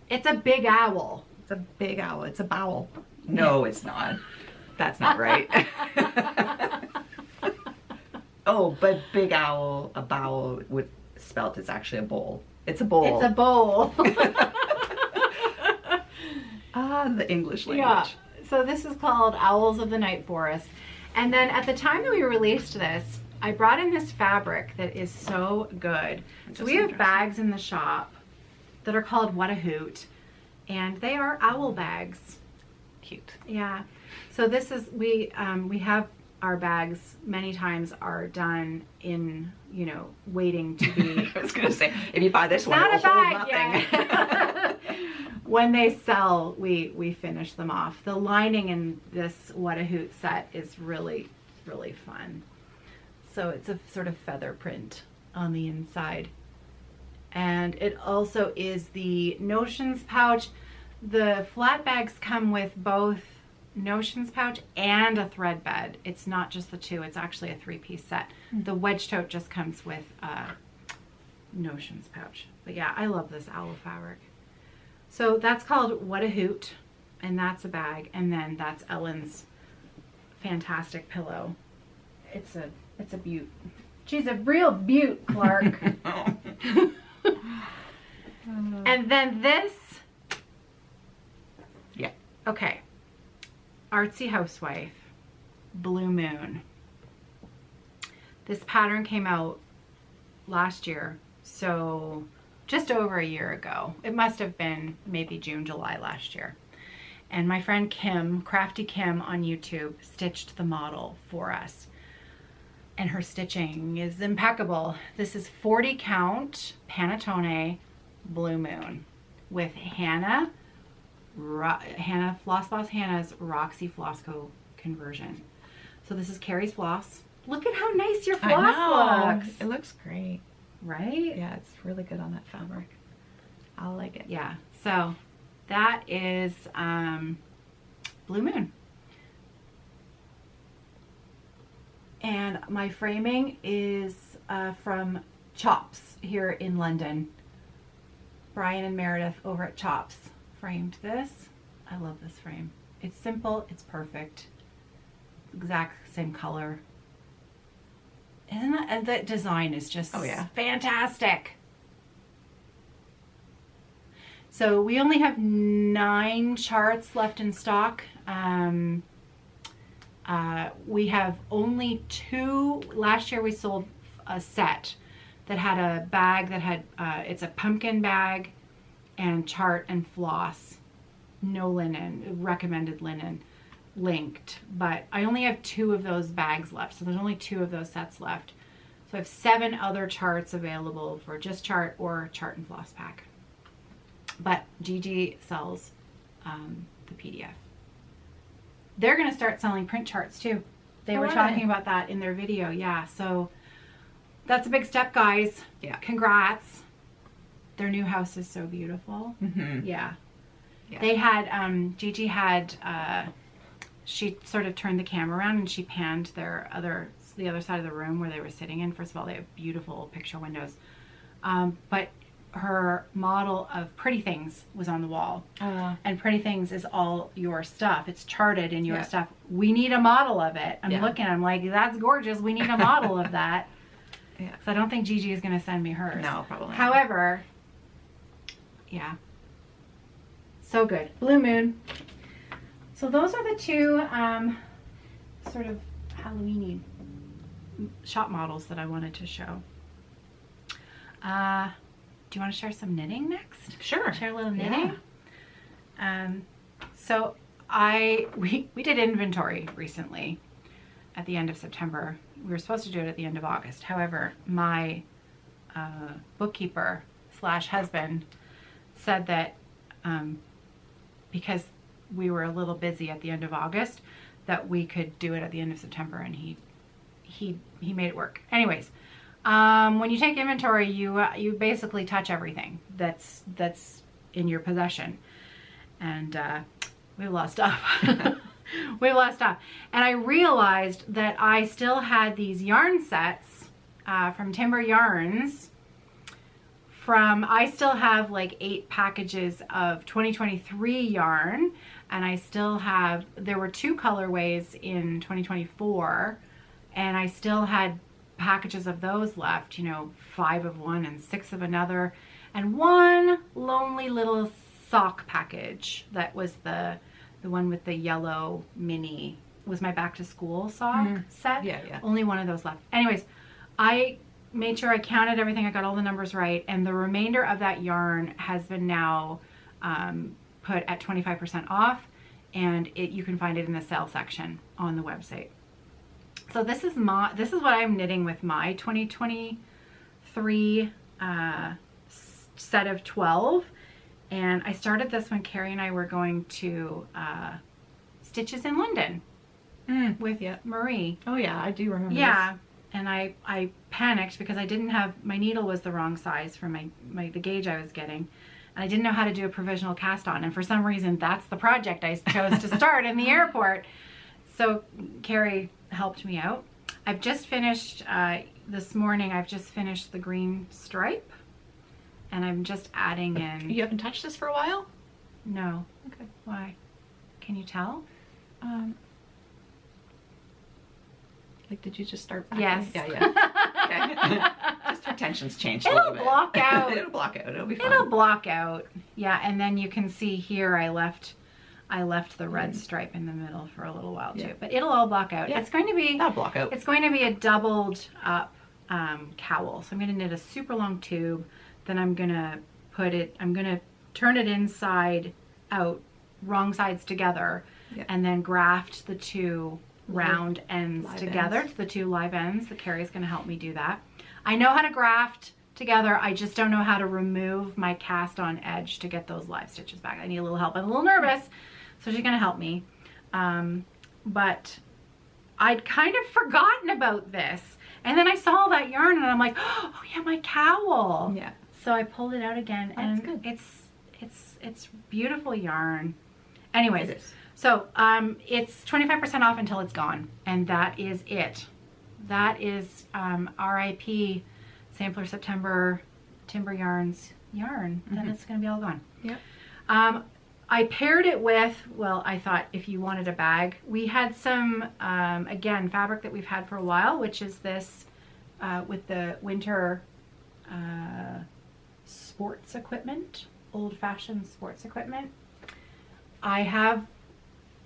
It's a big owl. It's a big owl. It's a bowel. No, it's not. That's not right. Oh, but big owl, a bowel with spelt is actually a bowl. It's a bowl. It's a bowl. The English language. Yeah. So this is called Owls of the Night Forest. And then at the time that we released this, I brought in this fabric that is so good. So we have bags in the shop that are called What a Hoot. And they are owl bags. Cute. Yeah. So this is, we have our bags many times are done in, you know, waiting to be. I was going to say, if you buy this one, Not it'll a hold bag nothing. When they sell, we finish them off. The lining in this What a Hoot set is really, really fun. So it's a sort of feather print on the inside. And it also is the Notions pouch. The flat bags come with both Notions pouch and a thread bed. It's not just the two, it's actually a 3-piece set. The wedge tote just comes with a Notions pouch. But yeah, I love this owl fabric. So that's called What a Hoot, and that's a bag, and then that's Ellen's fantastic pillow. It's a beaut. She's a real beaut, Clark. And then this. Yeah. Okay. Artsy Housewife, Blue Moon. This pattern came out last year, so just over a year ago. It must have been maybe June, July last year. And my friend Kim, Crafty Kim on YouTube, stitched the model for us. And her stitching is impeccable. This is 40 count Panettone Blue Moon with Hannah Floss Boss Hannah's Roxy Floss Co conversion. So this is Kerri's floss. Look at how nice your floss looks. It looks great. Right? Yeah, it's really good on that fabric. I like it. Yeah. So that is Blue Moon. And my framing is from Chops here in London. Brian and Meredith over at Chops framed this. I love this frame. It's simple, it's perfect. Exact same color. Isn't that, and that design is just fantastic. So we only have 9 charts left in stock. We have only 2. Last year we sold a set that had a bag that had, it's a pumpkin bag and chart and floss. No linen, recommended linen, linked. But I only have 2 of those bags left. So there's only 2 of those sets left. So I have 7 other charts available for just chart or chart and floss pack. But Gigi sells the PDF. They're going to start selling print charts too. They were talking about that in their video. Yeah, so that's a big step, guys. Yeah. Congrats. Their new house is so beautiful. Mm-hmm. Yeah. They had, Gigi had, she sort of turned the camera around and she panned the other side of the room where they were sitting in. First of all, they have beautiful picture windows. But her model of Pretty Things was on the wall. And Pretty Things is all your stuff. It's charted in your stuff. We need a model of it. I'm looking, I'm like, that's gorgeous. We need a model of that. Yeah. So I don't think Gigi is going to send me hers. No, probably not. However, yeah. So good. Blue Moon. So those are the 2 sort of Halloween-y shop models that I wanted to show. Do you want to share some knitting next? Sure. Share a little knitting? Yeah. So we did inventory recently at the end of September. We were supposed to do it at the end of August. However, my bookkeeper / husband said that because we were a little busy at the end of August, that we could do it at the end of September, and he made it work. Anyways, When you take inventory, you basically touch everything that's in your possession, and we have a lot of stuff. We have a lot of stuff, and I realized that I still had these yarn sets from Timber Yarns. I still have like 8 packages of 2023 yarn, and I still have, there were 2 colorways in 2024, and I still had packages of those left, you know, 5 of one and 6 of another, and one lonely little sock package that was the one with the yellow mini, was my back to school sock set. Yeah. Only one of those left. Anyways, I made sure I counted everything, I got all the numbers right, and the remainder of that yarn has been now put at 25% off, and you can find it in the sale section on the website. So this is what I'm knitting with my 2023 set of 12, and I started this when Kerri and I were going to Stitches in London with Marie. Oh yeah, I do remember. Yeah. This. And I panicked because I didn't have, my needle was the wrong size for the gauge I was getting. And I didn't know how to do a provisional cast on. And for some reason, that's the project I chose to start in the airport. So Kerri helped me out. I've just finished, this morning, I've just finished the green stripe. And I'm just adding in. You haven't touched this for a while? No. Okay. Why? Can you tell? Like, did you just start? Yes. Yeah. Okay. Just her tension's changed a It'll little bit. block out. It'll block out. It'll be fine. It'll block out. Yeah, and then you can see here I left the red stripe in the middle for a little while too. But it'll all block out. Yeah. It's going to be That'll block out. It's going to be a doubled up cowl. So I'm going to knit a super long tube. Then I'm going to turn it inside out, wrong sides together, and then graft the 2 round ends together, the 2 live ends. The Kerri's going to help me do that. I know how to graft together. I just don't know how to remove my cast on edge to get those live stitches back. I need a little help. I'm a little nervous, so she's going to help me. But I'd kind of forgotten about this. And then I saw that yarn and I'm like, oh yeah, my cowl. Yeah. So I pulled it out again, and good. it's beautiful yarn. Anyways. It is. So it's 25% off until it's gone, and that is it. That is RIP Sampler September Timber Yarns yarn. Then it's going to be all gone. Yep. I paired it with, well, I thought if you wanted a bag, we had some, again, fabric that we've had for a while, which is this with the winter sports equipment, old-fashioned sports equipment. I have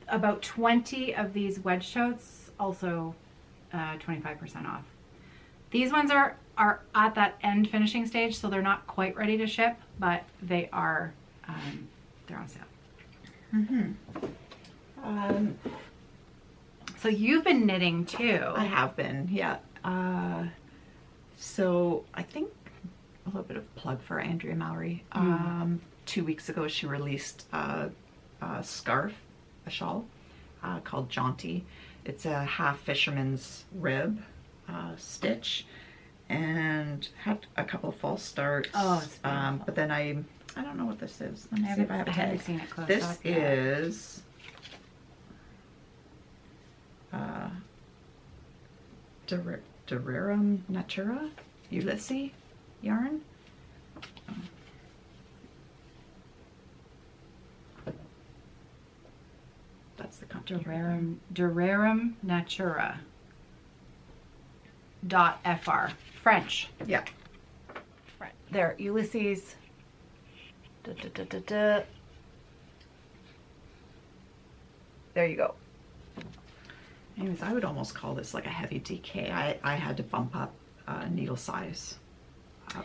about 20 of these wedge totes, also 25% off. These ones are at that end finishing stage, so they're not quite ready to ship, but they are, they're on sale. So you've been knitting too. I have been, yeah. So I think a little bit of plug for Andrea Mallory. 2 weeks ago, she released a scarf, a shawl, called Jaunty. It's a half fisherman's rib stitch, and had a couple of false starts. Oh, it's beautiful. but then I don't know what this is. Let me see if I have a haven't tag. seen it close This up yet. is Durerum Natura Ulysses yarn. That's the company. Durerum Natura .fr. French. Yeah. There, Ulysses. There you go. Anyways, I would almost call this like a heavy DK. I had to bump up needle size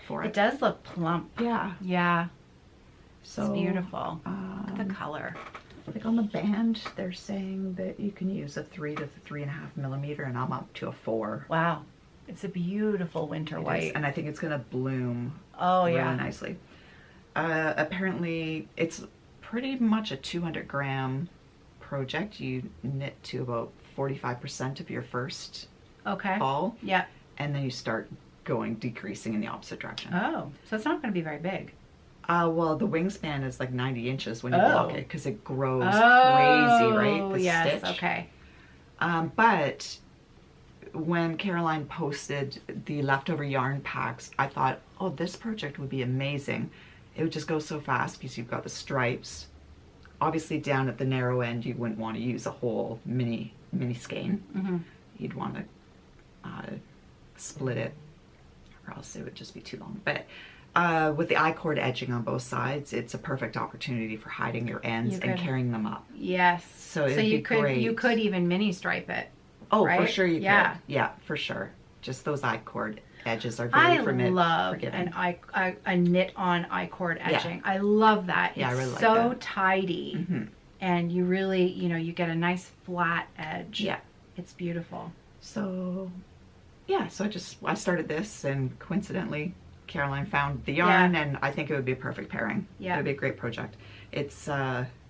for it. It does look plump. Yeah. Yeah. So It's beautiful. Look at the color. Like on the band, they're saying that you can use a 3 to 3.5 millimeter, and I'm up to a 4. Wow. It's a beautiful winter It white. is, and I think it's gonna bloom Oh, really yeah. nicely. Apparently, it's pretty much a 200 gram project. You knit to about 45% of your first Okay. ball, Yeah. and then you start decreasing in the opposite direction. Oh, so it's not going to be very big. Well, the wingspan is like 90 inches when you Oh. block it because it grows crazy, right? The yes, stitch. okay. But when Caroline posted the leftover yarn packs, I thought, oh, this project would be amazing. It would just go so fast because you've got the stripes. Obviously, down at the narrow end, you wouldn't want to use a whole mini skein. Mm-hmm. You'd want to split it, or else it would just be too long. But with the I-cord edging on both sides, it's a perfect opportunity for hiding your ends and carrying them up. Yes. So it'd be great. You could even mini stripe it. Oh, right? for sure you Yeah. could. Yeah, for sure. Just those I-cord edges are very forgiving. I love a knit on I-cord edging. Yeah. I love that. Yeah, it's I really like so that. tidy. Mm-hmm. And you really, you get a nice flat edge. Yeah. It's beautiful. So, yeah, so I started this, and coincidentally, Caroline found the yarn, and I think it would be a perfect pairing. Yeah. It would be a great project. It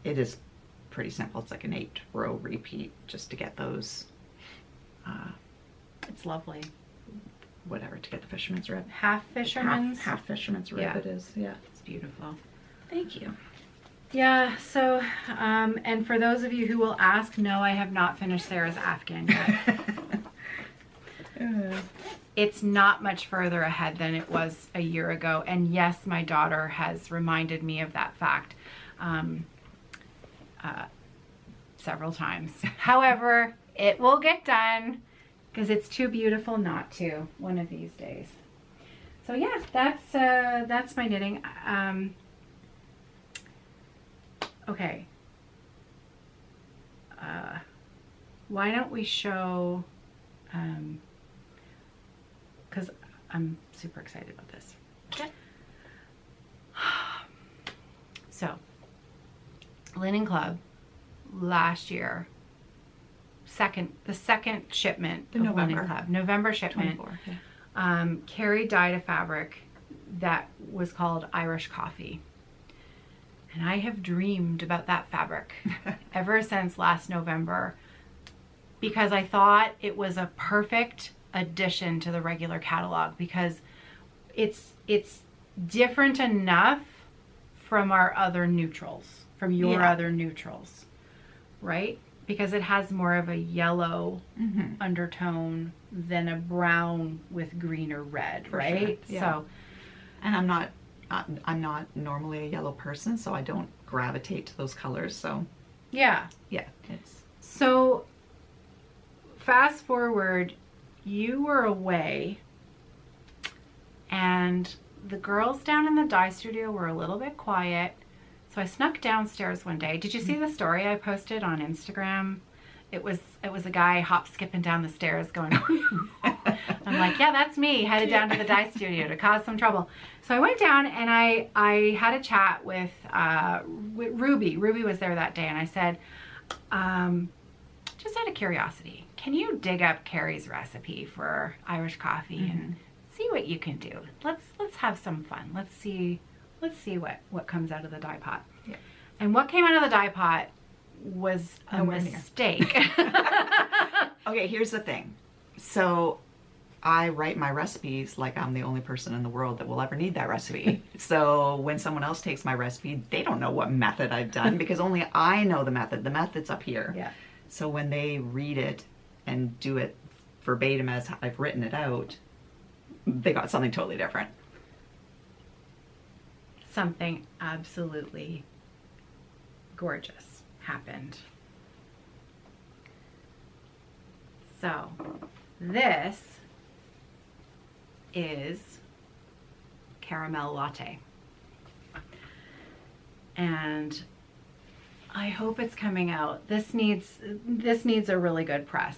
is pretty simple. It's like an 8-row repeat just to get those. It's lovely. Whatever, to get the fisherman's rib. Half fisherman's? Half fisherman's rib. Yeah. It is, yeah. It's beautiful. Thank you. Yeah, so, and for those of you who will ask, no, I have not finished Sarah's Afghan yet. It's not much further ahead than it was a year ago. And yes, my daughter has reminded me of that fact several times. However, it will get done because it's too beautiful not to one of these days. So yeah, that's my knitting. Okay. Why don't we show, because I'm super excited about this. Okay. So, Linen Club last year, the second shipment of Linen Club, November shipment, 24, yeah. Kerri dyed a fabric that was called Irish Coffee. And I have dreamed about that fabric ever since last November because I thought it was a perfect addition to the regular catalog because it's different enough from our other neutrals, from your other neutrals, right? Because it has more of a yellow undertone than a brown with green or red, right? Sure. Yeah. So, and I'm not normally a yellow person, so I don't gravitate to those colors. So yeah. So fast forward, you were away and the girls down in the dye studio were a little bit quiet. So I snuck downstairs one day. Did you see the story I posted on Instagram? It was a guy hop skipping down the stairs going, I'm like, yeah, that's me, headed down to the dye studio to cause some trouble. So I went down and I had a chat with Ruby. Ruby was there that day and I said, just out of curiosity, can you dig up Kerri's recipe for Irish coffee and see what you can do? Let's have some fun. Let's see what comes out of the dye pot. Yeah. And what came out of the dye pot was a mistake. Okay, here's the thing. So I write my recipes like I'm the only person in the world that will ever need that recipe. So when someone else takes my recipe, they don't know what method I've done because only I know the method. The method's up here. Yeah. So when they read it and do it verbatim as I've written it out, they got something totally different. Something absolutely gorgeous happened. So this is caramel latte. And I hope it's coming out. This needs a really good press.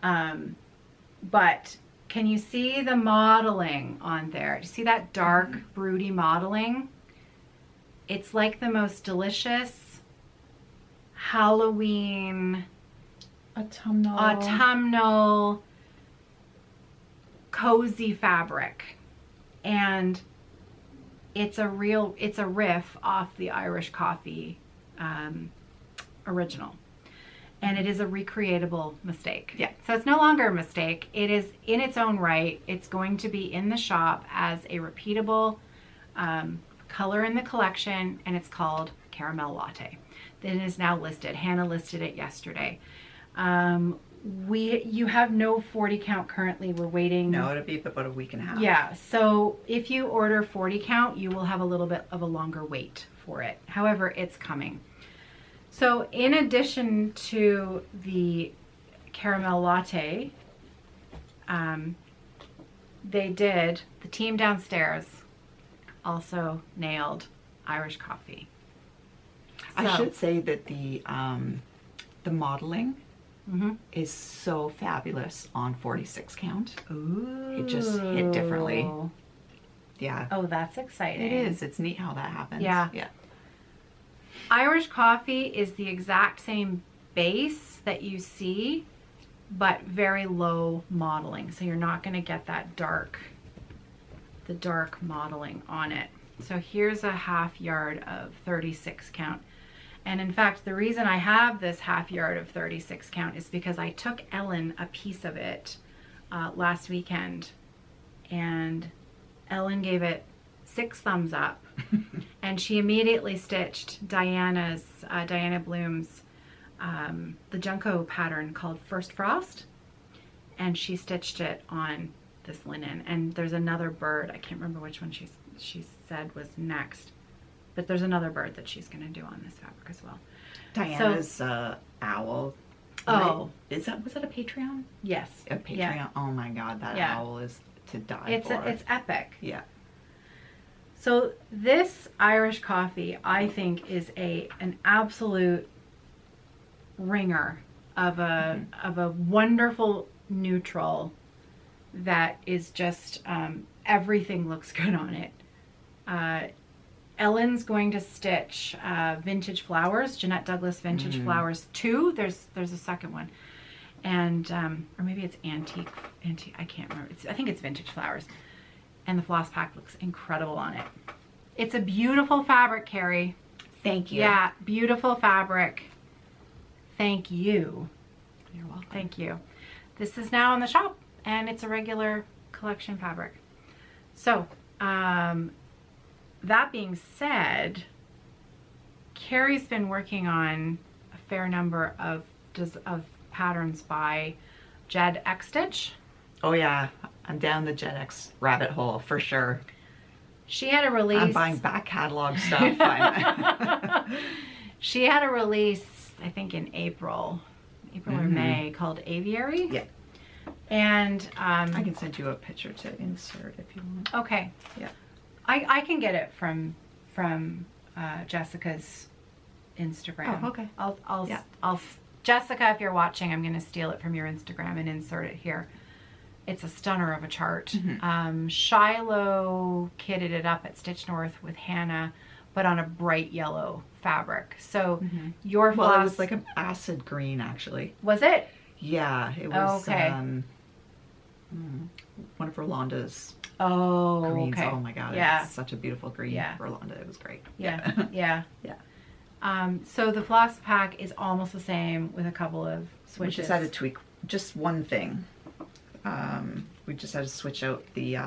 But can you see the modeling on there? Do you see that dark, broody modeling? It's like the most delicious Halloween, autumnal, cozy fabric. And it's a riff off the Irish Coffee original. and it is a recreatable mistake. Yeah. So it's no longer a mistake. It is in its own right. It's going to be in the shop as a repeatable color in the collection, and it's called Caramel Latte. It is now listed. Hannah listed it yesterday. You have no 40 count currently. We're waiting. No, it'll be about a week and a half. Yeah, so if you order 40 count, you will have a little bit of a longer wait for it. However, it's coming. So in addition to the caramel latte, the team downstairs also nailed Irish coffee. I should say that the modeling Mm-hmm. is so fabulous on 46 count. Ooh. It just hit differently. Yeah. Oh, that's exciting. It is. It's neat how that happens. Yeah. Yeah. Irish coffee is the exact same base that you see, but very low modeling. So you're not going to get that dark modeling on it. So here's a half yard of 36 count. And in fact, the reason I have this half yard of 36 count is because I took Ellen a piece of it last weekend, and Ellen gave it 6 thumbs up, and she immediately stitched Diana Bloom's the Junko pattern called First Frost, and she stitched it on this linen. And there's another bird, I can't remember which one she said was next, but there's another bird that she's going to do on this fabric as well. Diana's owl. Oh, was that a Patreon? Yes. A Patreon. Yeah. Oh my God, that owl is to die for. It's epic. Yeah. So this Irish coffee, I think, is an absolute ringer of a wonderful neutral that is just everything looks good on it. Ellen's going to stitch Vintage Flowers, Jeanette Douglas Vintage Flowers 2. There's a second one, and or maybe it's antique. I can't remember. I think it's Vintage Flowers, and the floss pack looks incredible on it. It's a beautiful fabric, Kerri. Thank you. Yeah, beautiful fabric. Thank you. You're welcome. Thank you. This is now in the shop, and it's a regular collection fabric. So, that being said, Kerri's been working on a fair number of patterns by JedX Stitch. Oh yeah, I'm down the JedX rabbit hole for sure. She had a release. I'm buying back catalog stuff. She had a release, I think in April or May, called Aviary. Yeah. And I can send you a picture to insert if you want. Okay. Yeah. I can get it from Jessica's Instagram. Oh, okay. I'll Jessica, if you're watching, I'm going to steal it from your Instagram and insert it here. It's a stunner of a chart. Shiloh kitted it up at Stitch North with Hannah, but on a bright yellow fabric. So your floss... Well, it was like an acid green, actually. Was it? Yeah, it was okay. One of Rolanda's Oh, greens. okay. Oh my God, Yeah. it's such a beautiful green. Yeah. Rolanda, it was great. Yeah, yeah. Yeah. So the floss pack is almost the same with a couple of We switches. just had to tweak just one thing. We just had to switch out the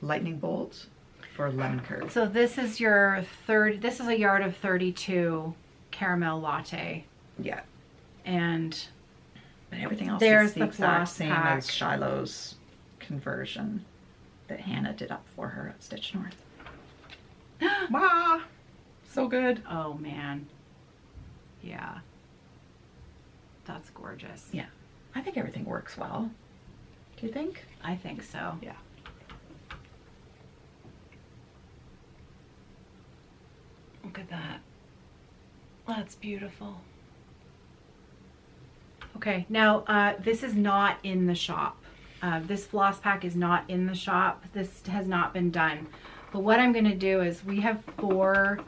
lightning bolt for lemon curd. So this is your this is a yard of 32 caramel latte. Yeah. And But everything else there's is the the exact floss same pack. as Shiloh's conversion that Hannah did up for her at Stitch North. Wow, so good. Oh man. Yeah. That's gorgeous. Yeah, I think everything works well. Do you think? I think so. Yeah. Look at that. That's beautiful. Okay, now this is not in the shop. This floss pack is not in the shop. This has not been done. But what I'm going to do is we have four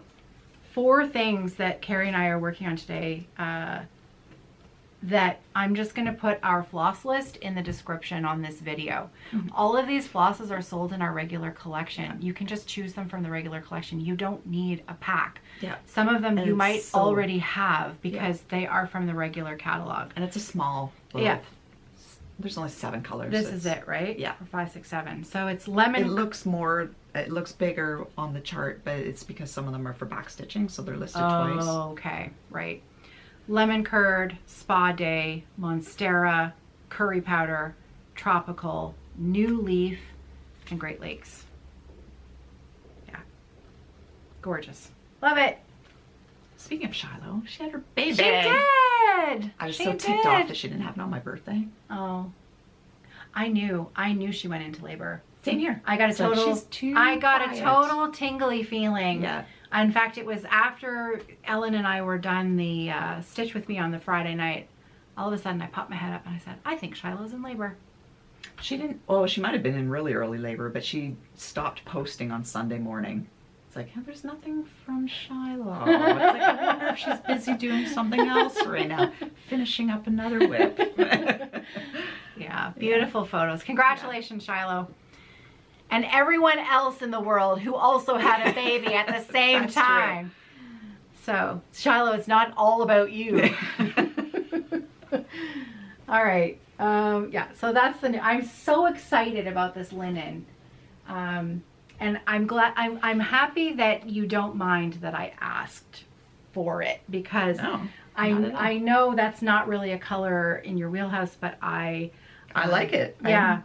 things that Kerri and I are working on today that I'm just going to put our floss list in the description on this video. All of these flosses are sold in our regular collection. You can just choose them from the regular collection. You don't need a pack. Some of them you might already have because they are from the regular catalog. And it's a small Yeah. There's only 7 colors. This is it, right? Yeah. 4, 5, 6, 7. So it's lemon. It looks bigger on the chart, but it's because some of them are for back stitching, so they're listed twice. Oh, okay. Right. Lemon curd, spa day, monstera, curry powder, tropical, new leaf, and Great Lakes. Yeah. Gorgeous. Love it. Speaking of Shiloh, she had her baby. She did. I was so ticked off that she didn't have it on my birthday. Oh. I knew she went into labor. Same here. I got a So total she's too I got quiet. a total tingly feeling. Yeah. In fact, it was after Ellen and I were done the stitch with me on the Friday night. All of a sudden I popped my head up and I said, I think Shiloh's in labor. She didn't, well, she might have been in really early labor, but she stopped posting on Sunday morning. It's like, oh, there's nothing from Shiloh. It's like, I wonder if she's busy doing something else right now, finishing up another whip. Yeah, beautiful photos. Congratulations, Shiloh. And everyone else in the world who also had a baby at the same That's time. So, Shiloh, it's not all about you. All right. Yeah, so that's the new. I'm so excited about this linen. And I'm glad, I'm happy that you don't mind that I asked for it, because I know that's not really a color in your wheelhouse, but I like it. Yeah.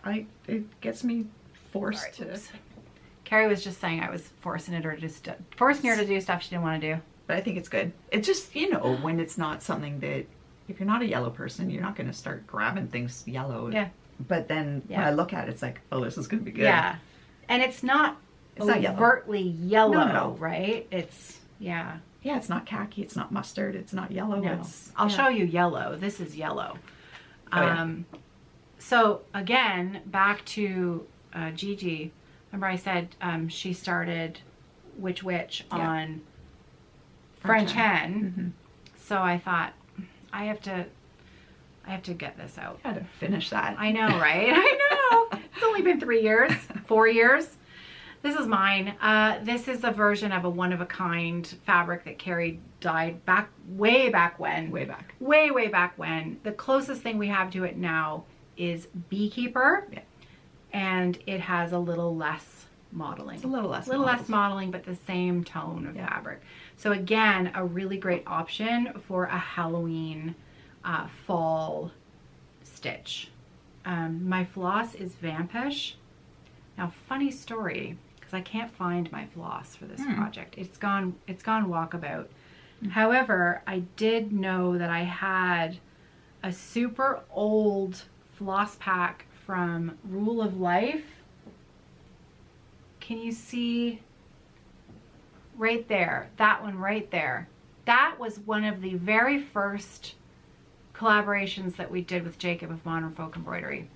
It gets me forced to. Oops. Kerri was just saying I was forcing her to do stuff she didn't want to do. But I think it's good. It's just, you know, when it's not something that, if you're not a yellow person, you're not going to start grabbing things yellow. Yeah. But then when I look at it, it's like, oh, this is going to be good. Yeah. And it's not overtly yellow, No. right? It's, yeah. Yeah, it's not khaki, it's not mustard, it's not yellow. No. It's, I'll show you yellow. This is yellow. Oh, yeah. So again, back to Gigi. Remember I said she started Witch on French Hen. Mm-hmm. So I thought I have to get this out. Got to finish that. I know, right? I know. It's only been 3 years, 4 years. This is mine. This is a version of a one-of-a-kind fabric that Kerri dyed way back when. Way back. Way back when. The closest thing we have to it now is Beekeeper. Yeah. And it has a little less modeling. It's a little less. Less modeling, but the same tone of fabric. So again, a really great option for a Halloween fall stitch. My floss is Vampish. Now, funny story, because I can't find my floss for this project. It's gone walkabout. However, I did know that I had a super old floss pack from Rule of Life. Can you see right there? That one right there. That was one of the very first collaborations that we did with Jacob of Modern Folk Embroidery.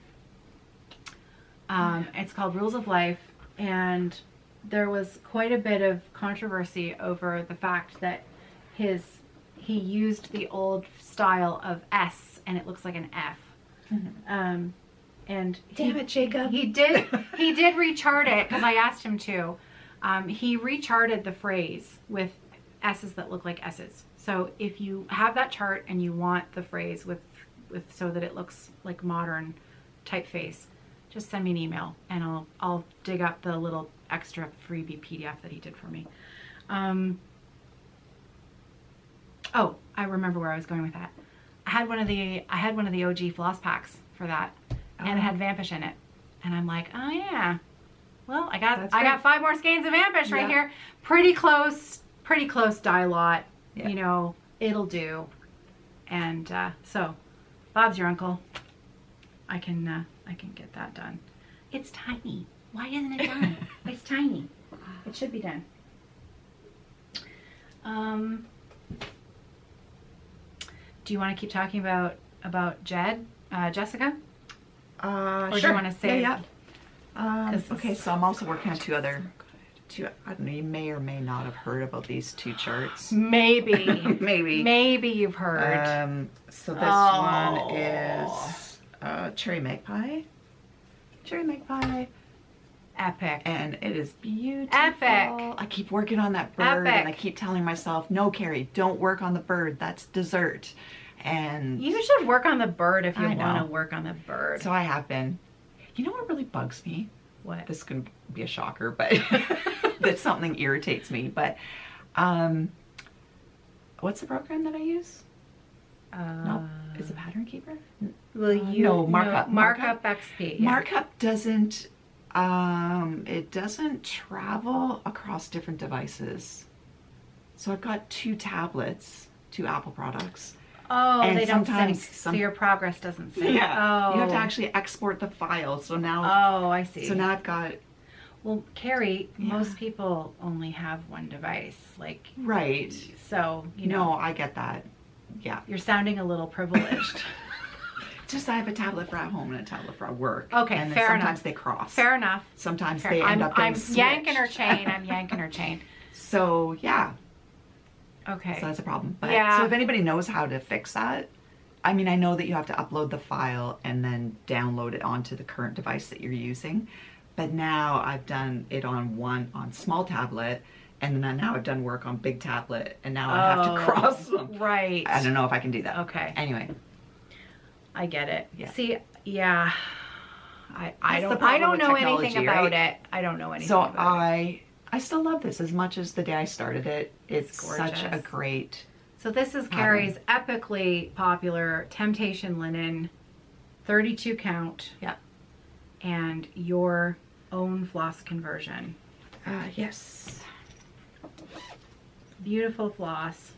It's called Rules of Life, and there was quite a bit of controversy over the fact that he used the old style of S and it looks like an F. And damn it, Jacob. He did rechart it because I asked him to. He recharted the phrase with S's that look like S's. So if you have that chart and you want the phrase with so that it looks like modern typeface, just send me an email and I'll dig up the little extra freebie PDF that he did for me. Oh, I remember where I was going with that. I had one of the OG floss packs for that, and it had Vampish in it, and I'm like, oh yeah, well I got 5 more skeins of Vampish right here, pretty close dye lot, you know, it'll do, and so Bob's your uncle. I can get that done. It's tiny. Why isn't it done? It's tiny. It should be done. Do you want to keep talking about Jessica? Or Sure. do you want to say? Yeah. Okay, so I'm also working on 2 other I don't know, you may or may not have heard about these two charts. Maybe. Maybe. Maybe you've heard. So this one is Cherry Magpie. Cherry Magpie. Epic. And it is beautiful. Epic. I keep working on that bird Epic. and I keep telling myself, no, Kerri, don't work on the bird. That's dessert. And You should work on the bird if you I want know. to work on the bird. so I have been. You know what really bugs me? What? This could be a shocker, but that something irritates me. But what's the program that I use? No, is it Pattern Keeper? Well, no, Markup. Markup XP. Yeah. Markup doesn't. It doesn't travel across different devices. So I've got 2 tablets, 2 Apple products. Oh, And they don't sync, sometimes so your progress doesn't sync. Yeah, Oh. you have to actually export the file. So now, Oh, I see. so now I've got Well, Kerri, Yeah. most people only have one device. Like, right. so, you No, know, I get that. Yeah, you're sounding a little privileged. just I have a tablet for at home and a tablet for at work. Okay, and then fair sometimes enough. they cross. Fair enough. Sometimes Fair. they end up I'm getting yanking her switched. chain. I'm yanking her chain. So yeah, Okay. so that's a problem. But, Yeah. So if anybody knows how to fix that, I mean, I know that you have to upload the file and then download it onto the current device that you're using. But now I've done it on small tablet, and then now I've done work on big tablet, and now I have to cross them. Right. I don't know if I can do that. Okay. Anyway, I get it. Yeah. See, yeah. I That's the don't problem with know anything technology, about right? it. I don't know anything so about it. I still love this as much as the day I started it. It's such a gorgeous. great. So this is pattern. Kerri's epically popular Temptation Linen 32 count. Yeah. And your own floss conversion. Yes. Beautiful floss.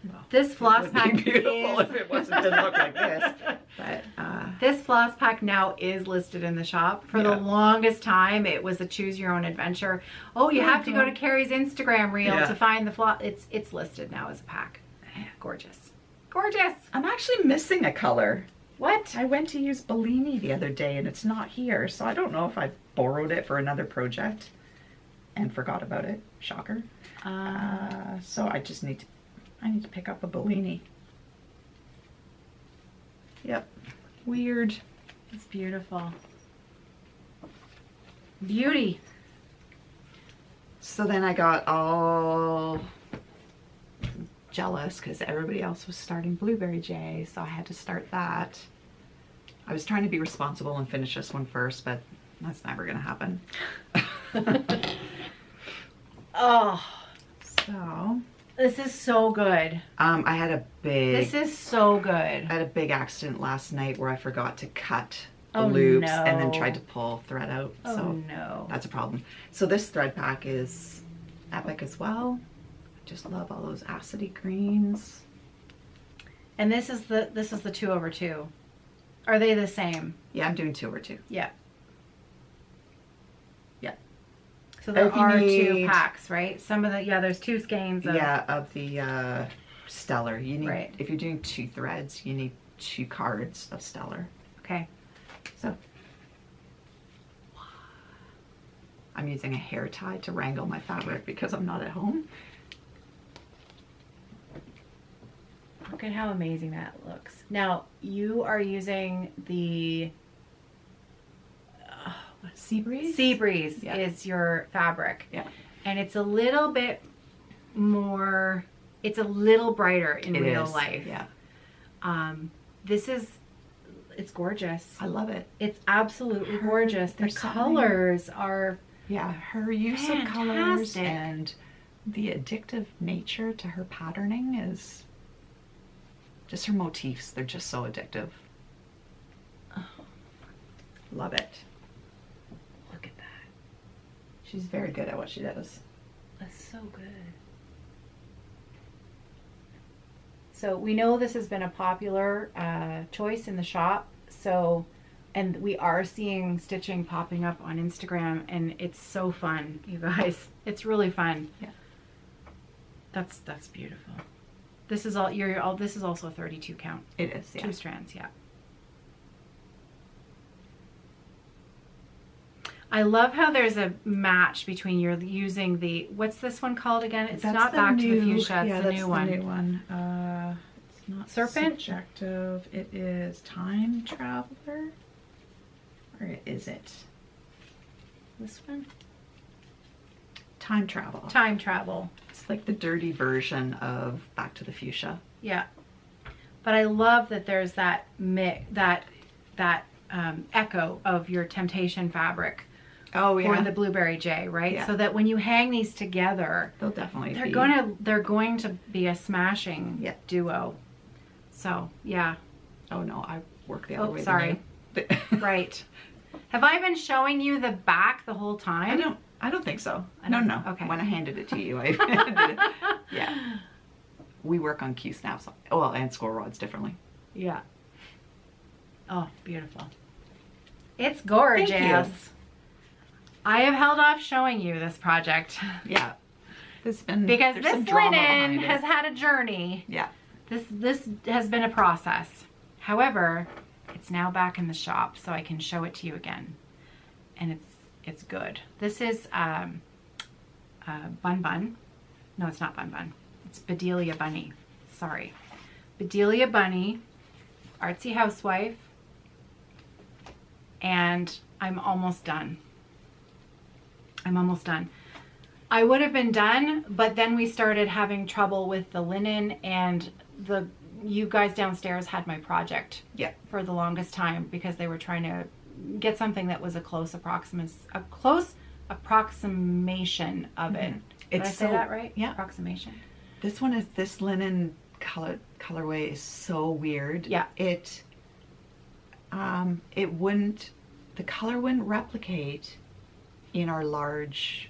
Well, This floss it would pack be beautiful is, if it wasn't didn't look like this. But this floss pack now is listed in the shop. For the Yeah. longest time, it was a choose your own adventure. Oh, you have to go to Kerri's Instagram reel Yeah. to find the floss. It's listed now as a pack. Gorgeous. Gorgeous. I'm actually missing a color. What? I went to use Bellini the other day and it's not here, so I don't know if I borrowed it for another project and forgot about it. Shocker. So I just need to pick up a Bellini. Yep. Weird. It's beautiful. Beauty. So then I got all jealous because everybody else was starting Blueberry J, so I had to start that. I was trying to be responsible and finish this one first, but that's never gonna happen. Oh, So this is so good. I had a big This is so good. I had a big accident last night where I forgot to cut the Oh, loops and then no. tried to pull thread out. Oh So no. that's a problem. So this thread pack is epic as well. I just love all those acidy greens. And this is the 2/2. Are they the same? Yeah, I'm doing 2/2. Yeah. Yeah. So there If you are need- 2 packs, right? Some of the there's 2 skeins of Yeah, of the Stellar. You need Right. if you're doing 2 threads, you need 2 cards of Stellar. Okay. So I'm using a hair tie to wrangle my fabric because I'm not at home. Look at how amazing that looks. Now, you are using the Sea breeze. Sea Breeze Yeah. is your fabric. Yeah. And it's a little bit more, it's a little brighter in It real is, life. Yeah. It's gorgeous. I love it. It's absolutely Her- gorgeous. The there's something- colors are, Yeah, her use of colors Fantastic. and the addictive nature to her patterning is just her motifs. They're just so addictive. Love it. look at that. She's very good at what she does. That's so good. So we know this has been a popular choice in the shop. So, and we are seeing stitching popping up on Instagram, and it's so fun, you guys. It's really fun. Yeah. That's beautiful. This is this is also a 32 count. It is, yeah. 2 strands, yeah. I love how there's a match between you're using the, what's this one called again? It's That's not the Back to new- the Fuchsia, it's yeah, the that's new one. new one. It's not Serpent? Subjective. It is Time Traveler. Or is it? This one? Time Travel. Time Travel. It's like the dirty version of Back to the Fuchsia. Yeah. But I love that there's that echo of your Temptation fabric Oh for the Blueberry J, right? Yeah. So that when you hang these together, They'll definitely they're be. going to be a smashing Yeah. duo. So yeah. Oh no, I work the other Oh, way. sorry. than you. Right. Have I been showing you the back the whole time? I don't think so. I No, don't- no. okay. When I handed it to you, I did it. Yeah. We work on Q snaps, well, and score rods differently. Yeah. Oh, beautiful. It's gorgeous. Thank you. I have held off showing you this project Yeah. There's some because this drama linen behind it. has had a journey. Yeah. This has been a process. However, it's now back in the shop, so I can show it to you again, and it's good. This is Bun Bun. No, it's not Bun Bun. It's Bedelia Bunny. Sorry, Bedelia Bunny, Artsy Housewife, and I'm almost done. I'm almost done. I would have been done, but then we started having trouble with the linen, and you guys downstairs had my project Yeah. for the longest time because they were trying to get something that was a close approximation of it. Did I say that right? Yeah. Approximation. This linen colorway is so weird. Yeah. The color wouldn't replicate in our large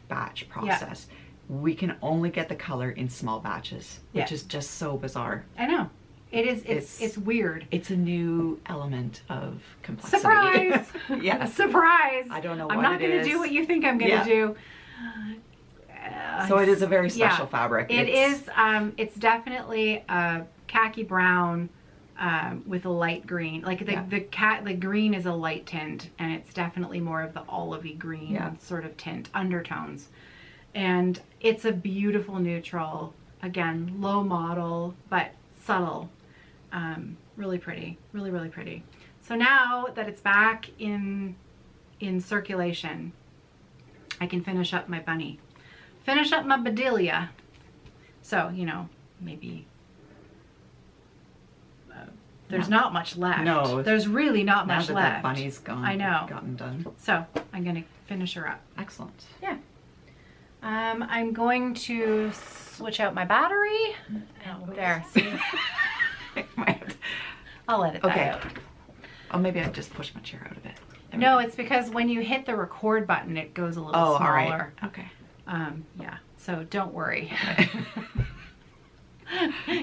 batch process. We can only get the color in small batches, which Yeah. is just so bizarre. I know. It is. It's weird. It's a new element of complexity. Surprise! Yeah. Surprise! I don't know I'm what not it going to is. do what you think I'm going to Yeah. do. So it is a very special fabric. It is. It's definitely a khaki brown with a light green. Like the green is a light tint, and it's definitely more of the olivey green sort of tint undertones. And it's a beautiful neutral. Again, low model but subtle. Really pretty. Really, really pretty. So now that it's back in circulation, I can finish up my bunny. Finish up my Bedelia. So, maybe there's not much left. No. There's really not Now much that left. that bunny's gone. I know. Gotten done. So, I'm going to finish her up. Excellent. Yeah. I'm going to switch out my battery. Oh, there. See? I'll edit that out. Oh, maybe I just pushed my chair out a bit. No, it's because when you hit the record button, it goes a little smaller. All right. Okay. Yeah, so don't worry.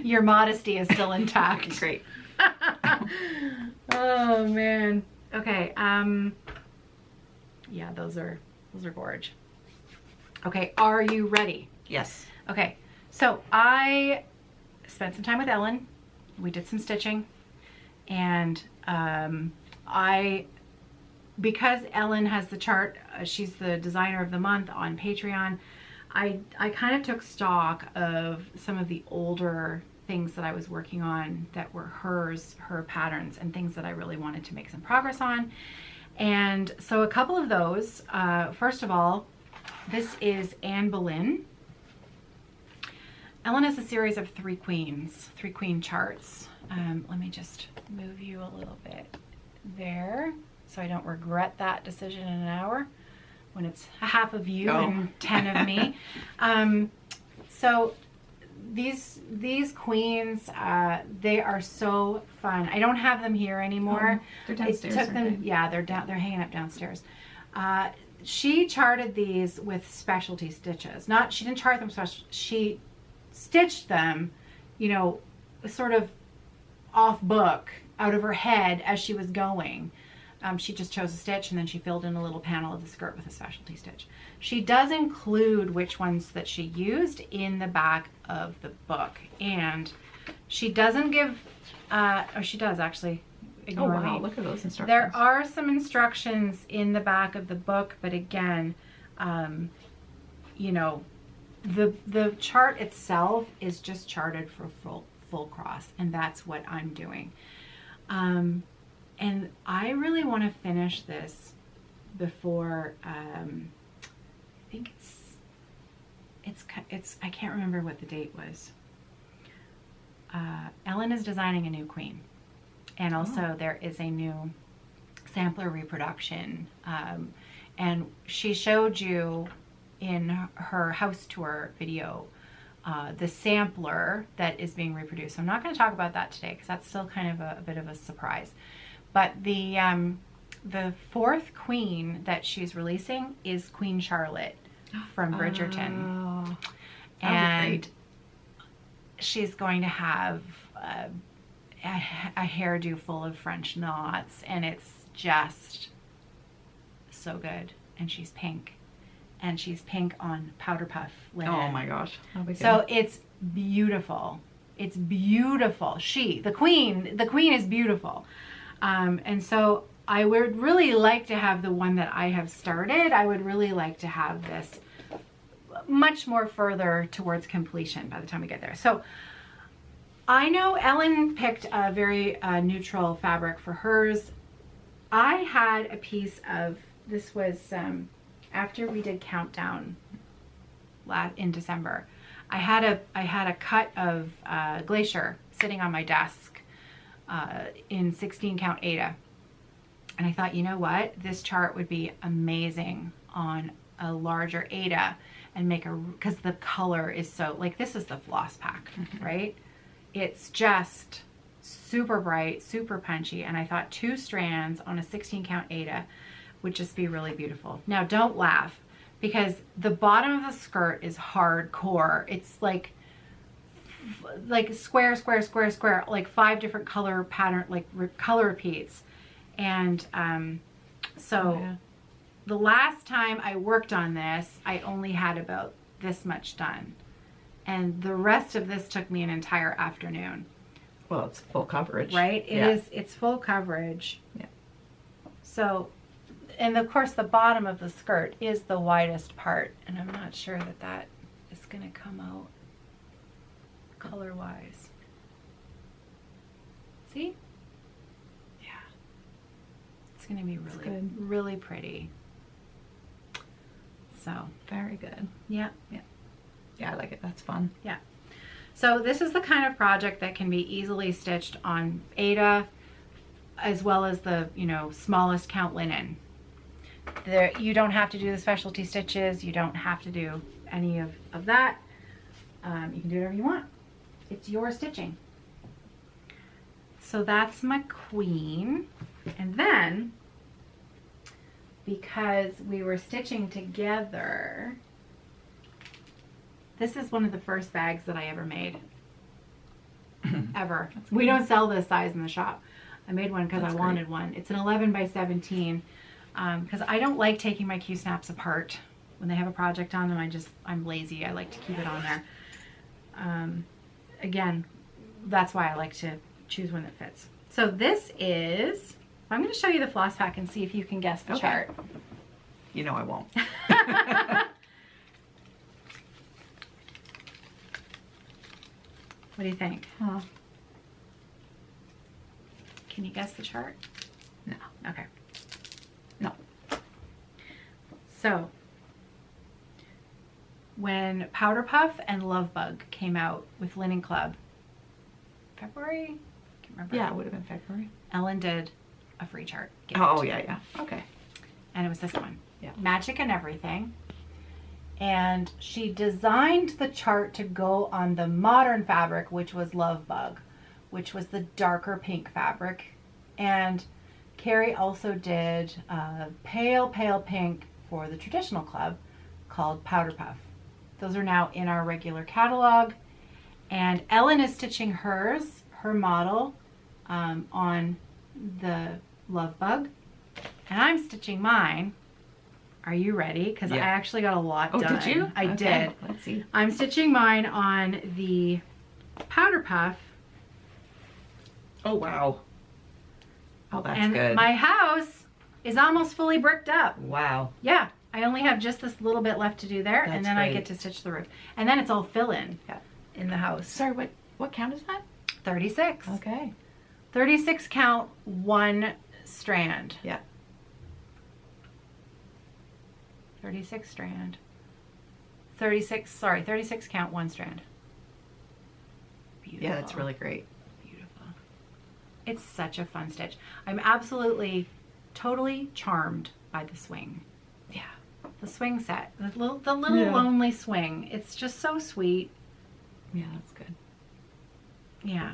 Your modesty is still intact. Great. Oh man. Okay. Yeah, those are gorge. Okay, are you ready? Yes. Okay, so I spent some time with Ellen. We did some stitching, and because Ellen has the chart, she's the designer of the month on Patreon, I kind of took stock of some of the older things that I was working on that were her patterns, and things that I really wanted to make some progress on. And so a couple of those, first of all, this is Anne Boleyn. Ellen has a series of three queen charts. Let me just move you a little bit there so I don't regret that decision in an hour when it's half of you and 10 of me. So these queens, they are so fun. I don't have them here anymore. They're downstairs. They're hanging up downstairs. She charted these with specialty stitches. She didn't chart them special. She stitched them, sort of off book, out of her head as she was going. She just chose a stitch, and then she filled in a little panel of the skirt with a specialty stitch. She does include which ones that she used in the back of the book, and she doesn't give, she does actually, ignore Oh wow, me. look at those instructions. There are some instructions in the back of the book, but again, you know, the chart itself is just charted for full cross, and that's what I'm doing. And I really want to finish this before, I think it's I can't remember what the date was. Ellen is designing a new queen, and also there is a new sampler reproduction, and she showed you in her house tour video the sampler that is being reproduced. I'm not going to talk about that today because that's still kind of a bit of a surprise. But the fourth queen that she's releasing is Queen Charlotte from Bridgerton. Oh, and she's going to have a hairdo full of French knots, and it's just so good. And she's pink. And she's pink on powder puff linen. Oh my gosh. So it's beautiful. It's beautiful. The queen is beautiful. And so I would really like to have the one that I have started. I would really like to have this much more further towards completion by the time we get there. So I know Ellen picked a very neutral fabric for hers. I had a piece of, this was after we did Countdown in December. I had a cut of Glacier sitting on my desk in 16 count Aida. And I thought, you know what? This chart would be amazing on a larger Aida and because the color is so, like, this is the floss pack, right? It's just super bright, super punchy. And I thought 2 strands on a 16 count Aida would just be really beautiful. Now don't laugh, because the bottom of the skirt is hardcore. It's like square, square, square, square, like 5 different color pattern, like color repeats. And the last time I worked on this, I only had about this much done. And the rest of this took me an entire afternoon. Well, it's full coverage. Right? It's full coverage. Yeah. So, and of course the bottom of the skirt is the widest part. And I'm not sure that is going to come out color-wise. See? Yeah. It's going to be really pretty. So. Very good. Yeah. Yeah. Yeah, I like it. That's fun. Yeah. So this is the kind of project that can be easily stitched on Aida, as well as the, smallest count linen. You don't have to do the specialty stitches. You don't have to do any of that. You can do whatever you want. It's your stitching. So that's my queen. And then, because we were stitching together, this is one of the first bags that I ever made. Ever. We don't sell this size in the shop. I made one because I wanted one. It's an 11 by 17. Because I don't like taking my Q-snaps apart when they have a project on them. I'm lazy. I like to keep it on there. Again, that's why I like to choose one that fits. So this is, I'm going to show you the floss pack and see if you can guess the chart. You know I won't. What do you think? Huh. Can you guess the chart? No. Okay. No. So, when Powder Puff and Love Bug came out with Linen Club, February? I can't remember. Yeah, it would have been February. Ellen did a free chart gift. Oh, yeah. Okay. And it was this one. Yeah. Magic and Everything. And she designed the chart to go on the modern fabric, which was Love Bug, which was the darker pink fabric. And Kerri also did pale pink for the traditional club called Powder Puff. Those are now in our regular catalog. And Ellen is stitching her model, on the Love Bug. And I'm stitching mine. Are you ready? Because I actually got a lot done. Oh, did you? I did. Let's see. I'm stitching mine on the Powder Puff. Oh, wow. Oh, that's and good. my house is almost fully bricked up. Wow. Yeah, I only have just this little bit left to do there, and That's then I great. get to stitch the roof. And then it's all fill-in in the house. Sorry, what count is that? 36. Okay. 36 count, 1 strand. Yeah. 36 strand. 36 count, 1 strand. Beautiful. Yeah, that's really great. Beautiful. It's such a fun stitch. I'm absolutely, totally charmed by the swing. Yeah. The swing set. The little lonely swing. It's just so sweet. Yeah, that's good. Yeah.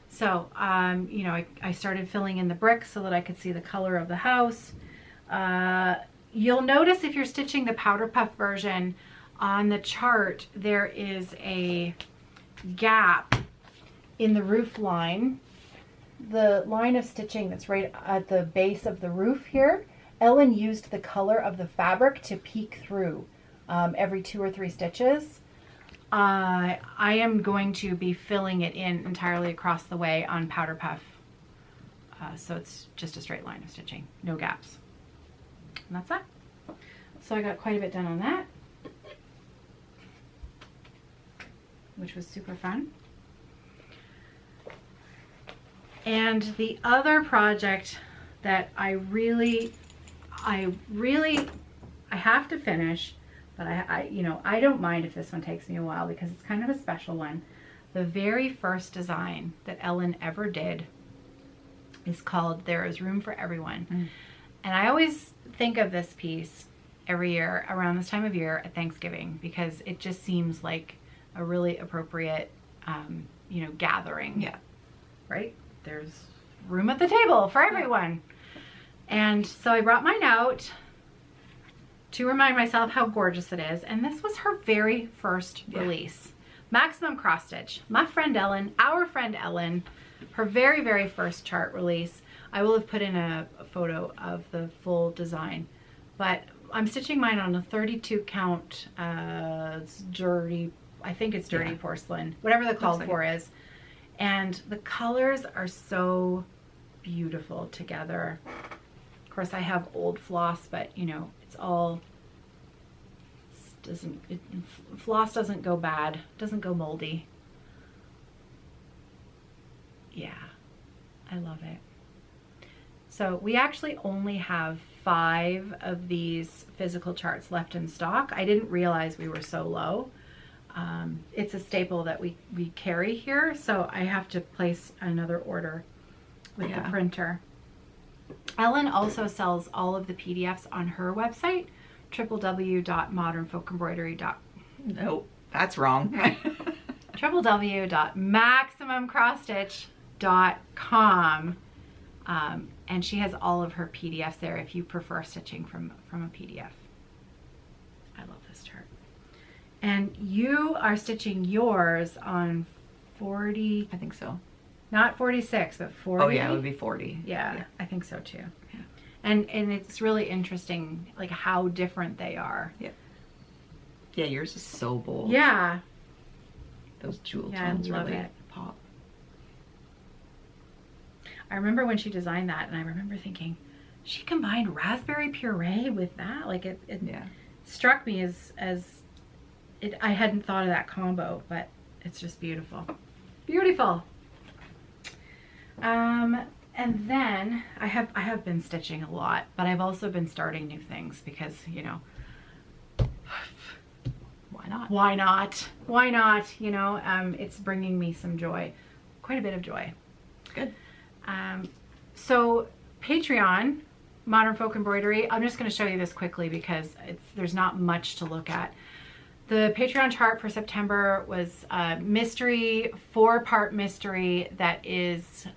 So, you know, I started filling in the bricks so that I could see the color of the house. You'll notice if you're stitching the powder puff version on the chart, there is a gap in the roof line. The line of stitching that's right at the base of the roof here, Ellen used the color of the fabric to peek through every 2 or 3 stitches. I am going to be filling it in entirely across the way on powder puff. So it's just a straight line of stitching, no gaps. And that's that. So I got quite a bit done on that, which was super fun. And the other project that I have to finish, but I don't mind if this one takes me a while because it's kind of a special one. The very first design that Ellen ever did is called There Is Room for Everyone. Mm. And I always think of this piece every year around this time of year at Thanksgiving because it just seems like a really appropriate, gathering. Yeah. Right? There's room at the table for everyone. And so I brought mine out to remind myself how gorgeous it is. And this was her very first release. Maximum Cross Stitch. My friend Ellen, our friend Ellen, her very, very first chart release. I will have put in a photo of the full design. But I'm stitching mine on a 32 count, it's dirty, I think it's dirty porcelain, whatever the called for is. And the colors are so beautiful together. Of course, I have old floss, but it's all, floss doesn't go bad, doesn't go moldy. Yeah, I love it. So we actually only have 5 of these physical charts left in stock. I didn't realize we were so low. It's a staple that we carry here, so I have to place another order with the printer. Ellen also sells all of the PDFs on her website, www.modernfolkembroidery.com. Nope, that's wrong. www.maximumcrossstitch.com. And she has all of her PDFs there if you prefer stitching from a PDF. I love this chart. And you are stitching yours on 40. I think so. Not 46, but 40. Oh yeah, it would be 40. Yeah, I think so too. Yeah. And it's really interesting, like how different they are. Yeah. Yeah, yours is so bold. Yeah. Those jewel Yeah, tones I love really it. pop. I remember when she designed that, and I remember thinking, she combined raspberry puree with that. Like it struck me as I hadn't thought of that combo, but it's just beautiful. Beautiful. And then I have been stitching a lot, but I've also been starting new things because, why not? Why not? Why not? It's bringing me some joy, quite a bit of joy. Good. So Patreon, Modern Folk Embroidery, I'm just going to show you this quickly because there's not much to look at. The Patreon chart for September was a mystery, 4-part mystery that is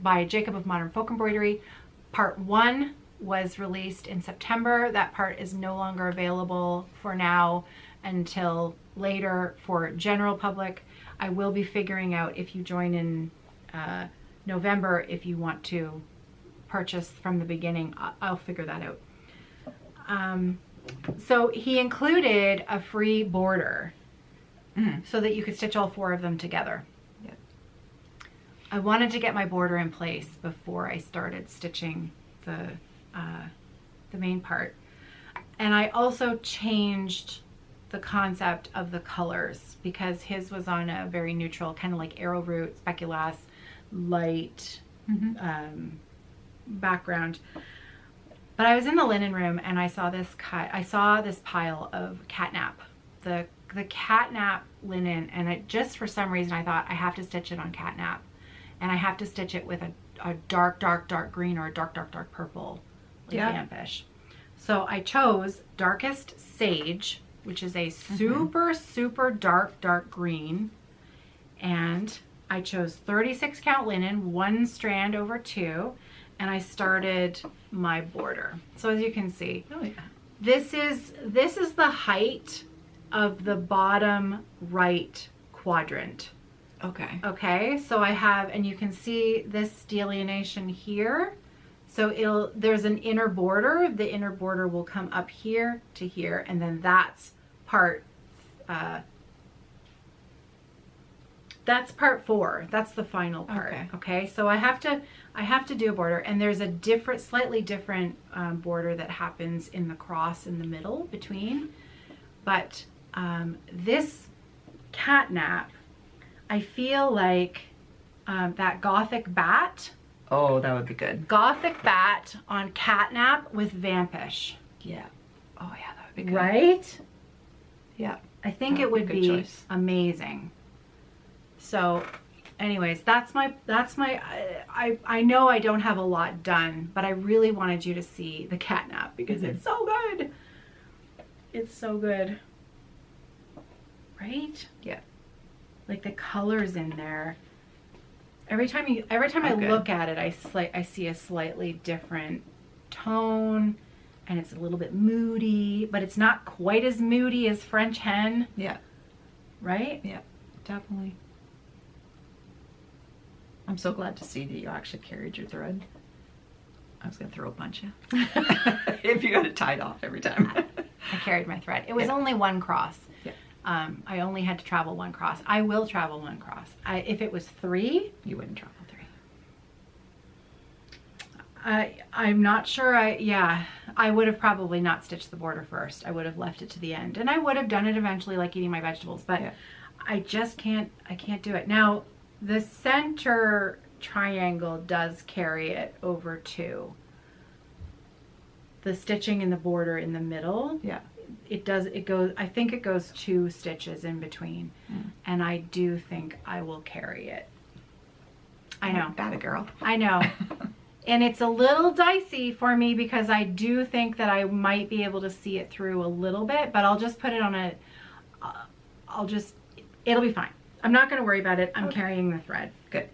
by Jacob of Modern Folk Embroidery. Part 1 was released in September. That part is no longer available for now until later for general public. I will be figuring out if you join in November, if you want to purchase from the beginning, I'll figure that out. So he included a free border so that you could stitch all 4 of them together. Yep. I wanted to get my border in place before I started stitching the main part. And I also changed the concept of the colors because his was on a very neutral, kind of like arrowroot, speculoos, light background. But I was in the linen room and I saw this pile of catnap, the catnap linen, and it just, for some reason, I thought I have to stitch it on catnap, and I have to stitch it with a dark green or a dark purple, like vampish. So I chose Darkest Sage, which is a super dark green, and I chose 36 count linen, 1 strand over 2, and I started my border. So as you can see, this is the height of the bottom right quadrant. Okay, so I have, and you can see this delineation here. So there's an inner border. The inner border will come up here to here, and then that's part 4. That's the final part. Okay, so I have to do a border, and there's a slightly different border that happens in the cross in the middle between. But this catnap, I feel like that Gothic bat. Oh, that would be good. Gothic bat on catnap with vampish. Yeah. Oh yeah, that would be good. Right? Yeah. I think it would be amazing. So anyways, that's my I know I don't have a lot done, but I really wanted you to see the catnap because it's so good. It's so good. Right? Yeah. Like the colors in there. Every time I look at it, I see a slightly different tone, and it's a little bit moody, but it's not quite as moody as French Hen. Yeah. Right? Yeah, definitely. I'm so glad to see that you actually carried your thread. I was going to throw a punch you if you got it tied off every time. I carried my thread. It was only 1 cross. Yeah. I only had to travel 1 cross. I will travel 1 cross. If it was 3, you wouldn't travel 3. I'm not sure. I would have probably not stitched the border first. I would have left it to the end, and I would have done it eventually, like eating my vegetables. But I just can't. I can't do it now. The center triangle does carry it over 2. The stitching in the border in the middle. Yeah. It does. It goes. I think it goes 2 stitches in between, and I do think I will carry it. I know. Got it, girl. I know. And it's a little dicey for me because I do think that I might be able to see it through a little bit, but I'll just put it on a. It'll be fine. I'm not going to worry about it. I'm carrying the thread. Good.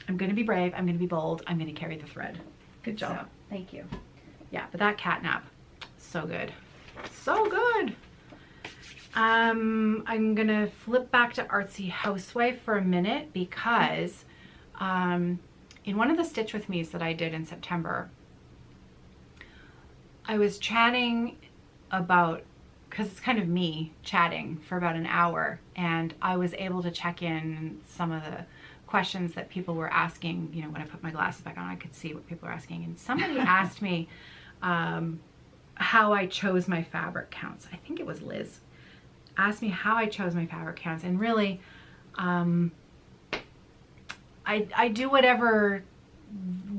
I'm going to be brave. I'm going to be bold. I'm going to carry the thread. Good job. So, thank you. Yeah, but that catnap. So good. So good. I'm gonna flip back to Artsy Housewife for a minute because in one of the Stitch With Me's that I did in September, I was chatting about, because it's kind of me chatting for about an hour, and I was able to check in some of the questions that people were asking. You know, when I put my glasses back on, I could see what people were asking, and somebody asked me how I chose my fabric counts. I think it was Liz asked me how I chose my fabric counts, and really I do whatever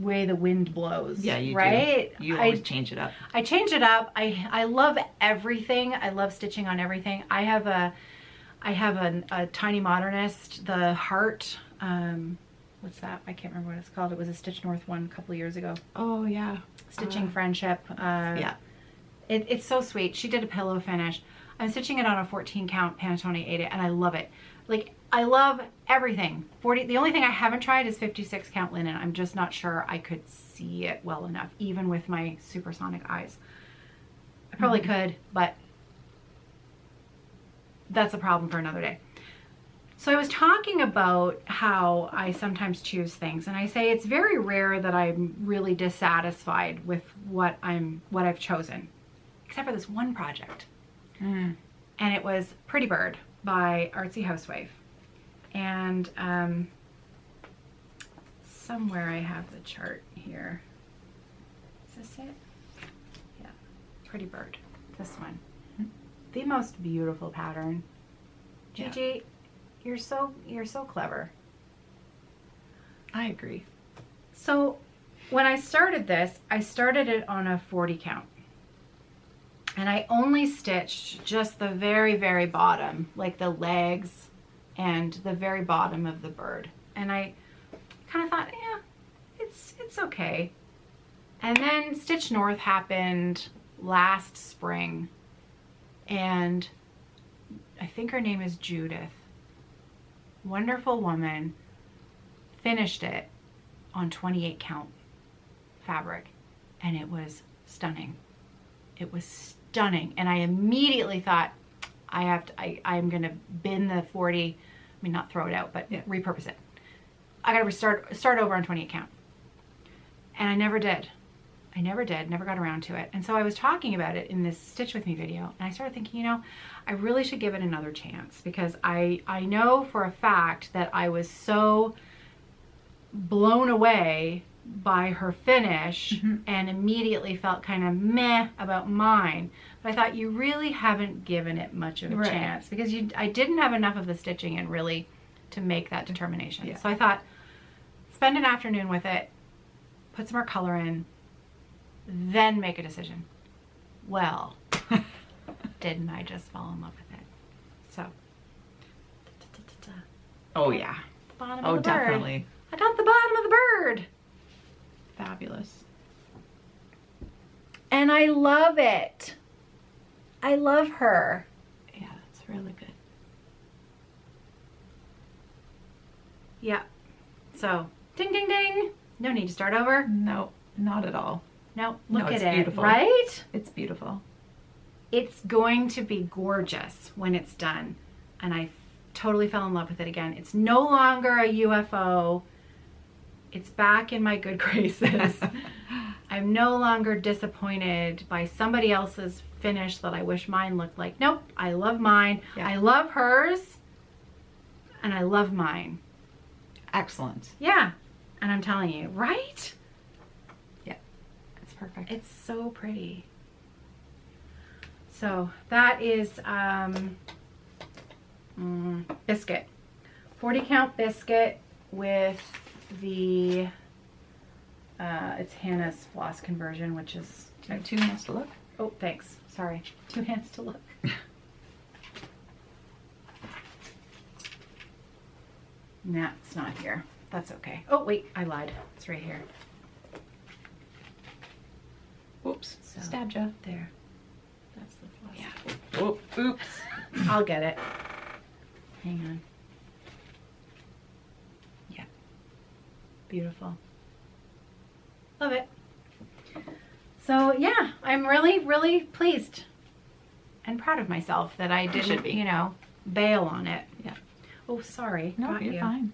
way the wind blows. Yeah, you right? do. You always change it up. I change it up. I love everything. I love stitching on everything. I have a Tiny Modernist, the heart. What's that? I can't remember what it's called. It was a Stitch North one a couple of years ago. Oh yeah. Stitching Friendship. Yeah. It's so sweet. She did a pillow finish. I'm stitching it on a 14 count Pantone 8, and I love it. Like, I love everything. The only thing I haven't tried is 56 count linen. I'm just not sure I could see it well enough, even with my supersonic eyes. I probably could, but that's a problem for another day. So I was talking about how I sometimes choose things, and I say it's very rare that I'm really dissatisfied with what I've chosen, except for this one project. And it was Pretty Bird by Artsy Housewife. And somewhere I have the chart here. Is this it? Yeah, Pretty Bird, this one. The most beautiful pattern. Gigi, you're so clever. I agree. So when I started this, I started it on a 40 count. And I only stitched just the very, very bottom, like the legs and the very bottom of the bird. And I kind of thought, yeah, it's okay. And then Stitch North happened last spring. And I think her name is Judith. Wonderful woman. Finished it on 28 count fabric. And it was stunning. It was stunning. And I immediately thought, I'm going to bin the 40, I mean, not throw it out, but repurpose it. I got to start over on 28 count. And I never did. Never got around to it. And so I was talking about it in this Stitch With Me video, and I started thinking, you know, I really should give it another chance, because I know for a fact that I was so blown away by her finish and immediately felt kind of meh about mine. But I thought, you really haven't given it much of a chance, because I didn't have enough of the stitching in really to make that determination. Yeah. So I thought, spend an afternoon with it, put some more color in, then make a decision. Well, didn't I just fall in love with it? So. Oh yeah. Bottom of the bird. Definitely. I got the bottom of the bird. Fabulous. And I love it. I love her. Yeah, that's really good. Yeah. So, ding, ding, ding. No need to start over. No, not at all. No, look at it's it. Beautiful. Right? It's beautiful. It's going to be gorgeous when it's done. And I totally fell in love with it again. It's no longer a UFO. It's back in my good graces. I'm no longer disappointed by somebody else's finish that I wish mine looked like. Nope, I love mine. Yeah. I love hers. And I love mine. Excellent. Yeah. And I'm telling you, right? Yeah. It's perfect. It's so pretty. So that is biscuit. 40 count biscuit with the it's Hannah's floss conversion, which is 2 hands to look. Oh, thanks. Sorry. 2 hands to look. Nah, it's not here. That's okay. Oh, wait, I lied. It's right here. Whoops. So, stabbed ya. There. That's the floss. Yeah. Oh, oops. I'll get it. Hang on. Yeah. Beautiful. Love it. So yeah, I'm really, really pleased and proud of myself that I didn't, you know, bail on it. Yeah. Oh, sorry. No, Got you're you. fine.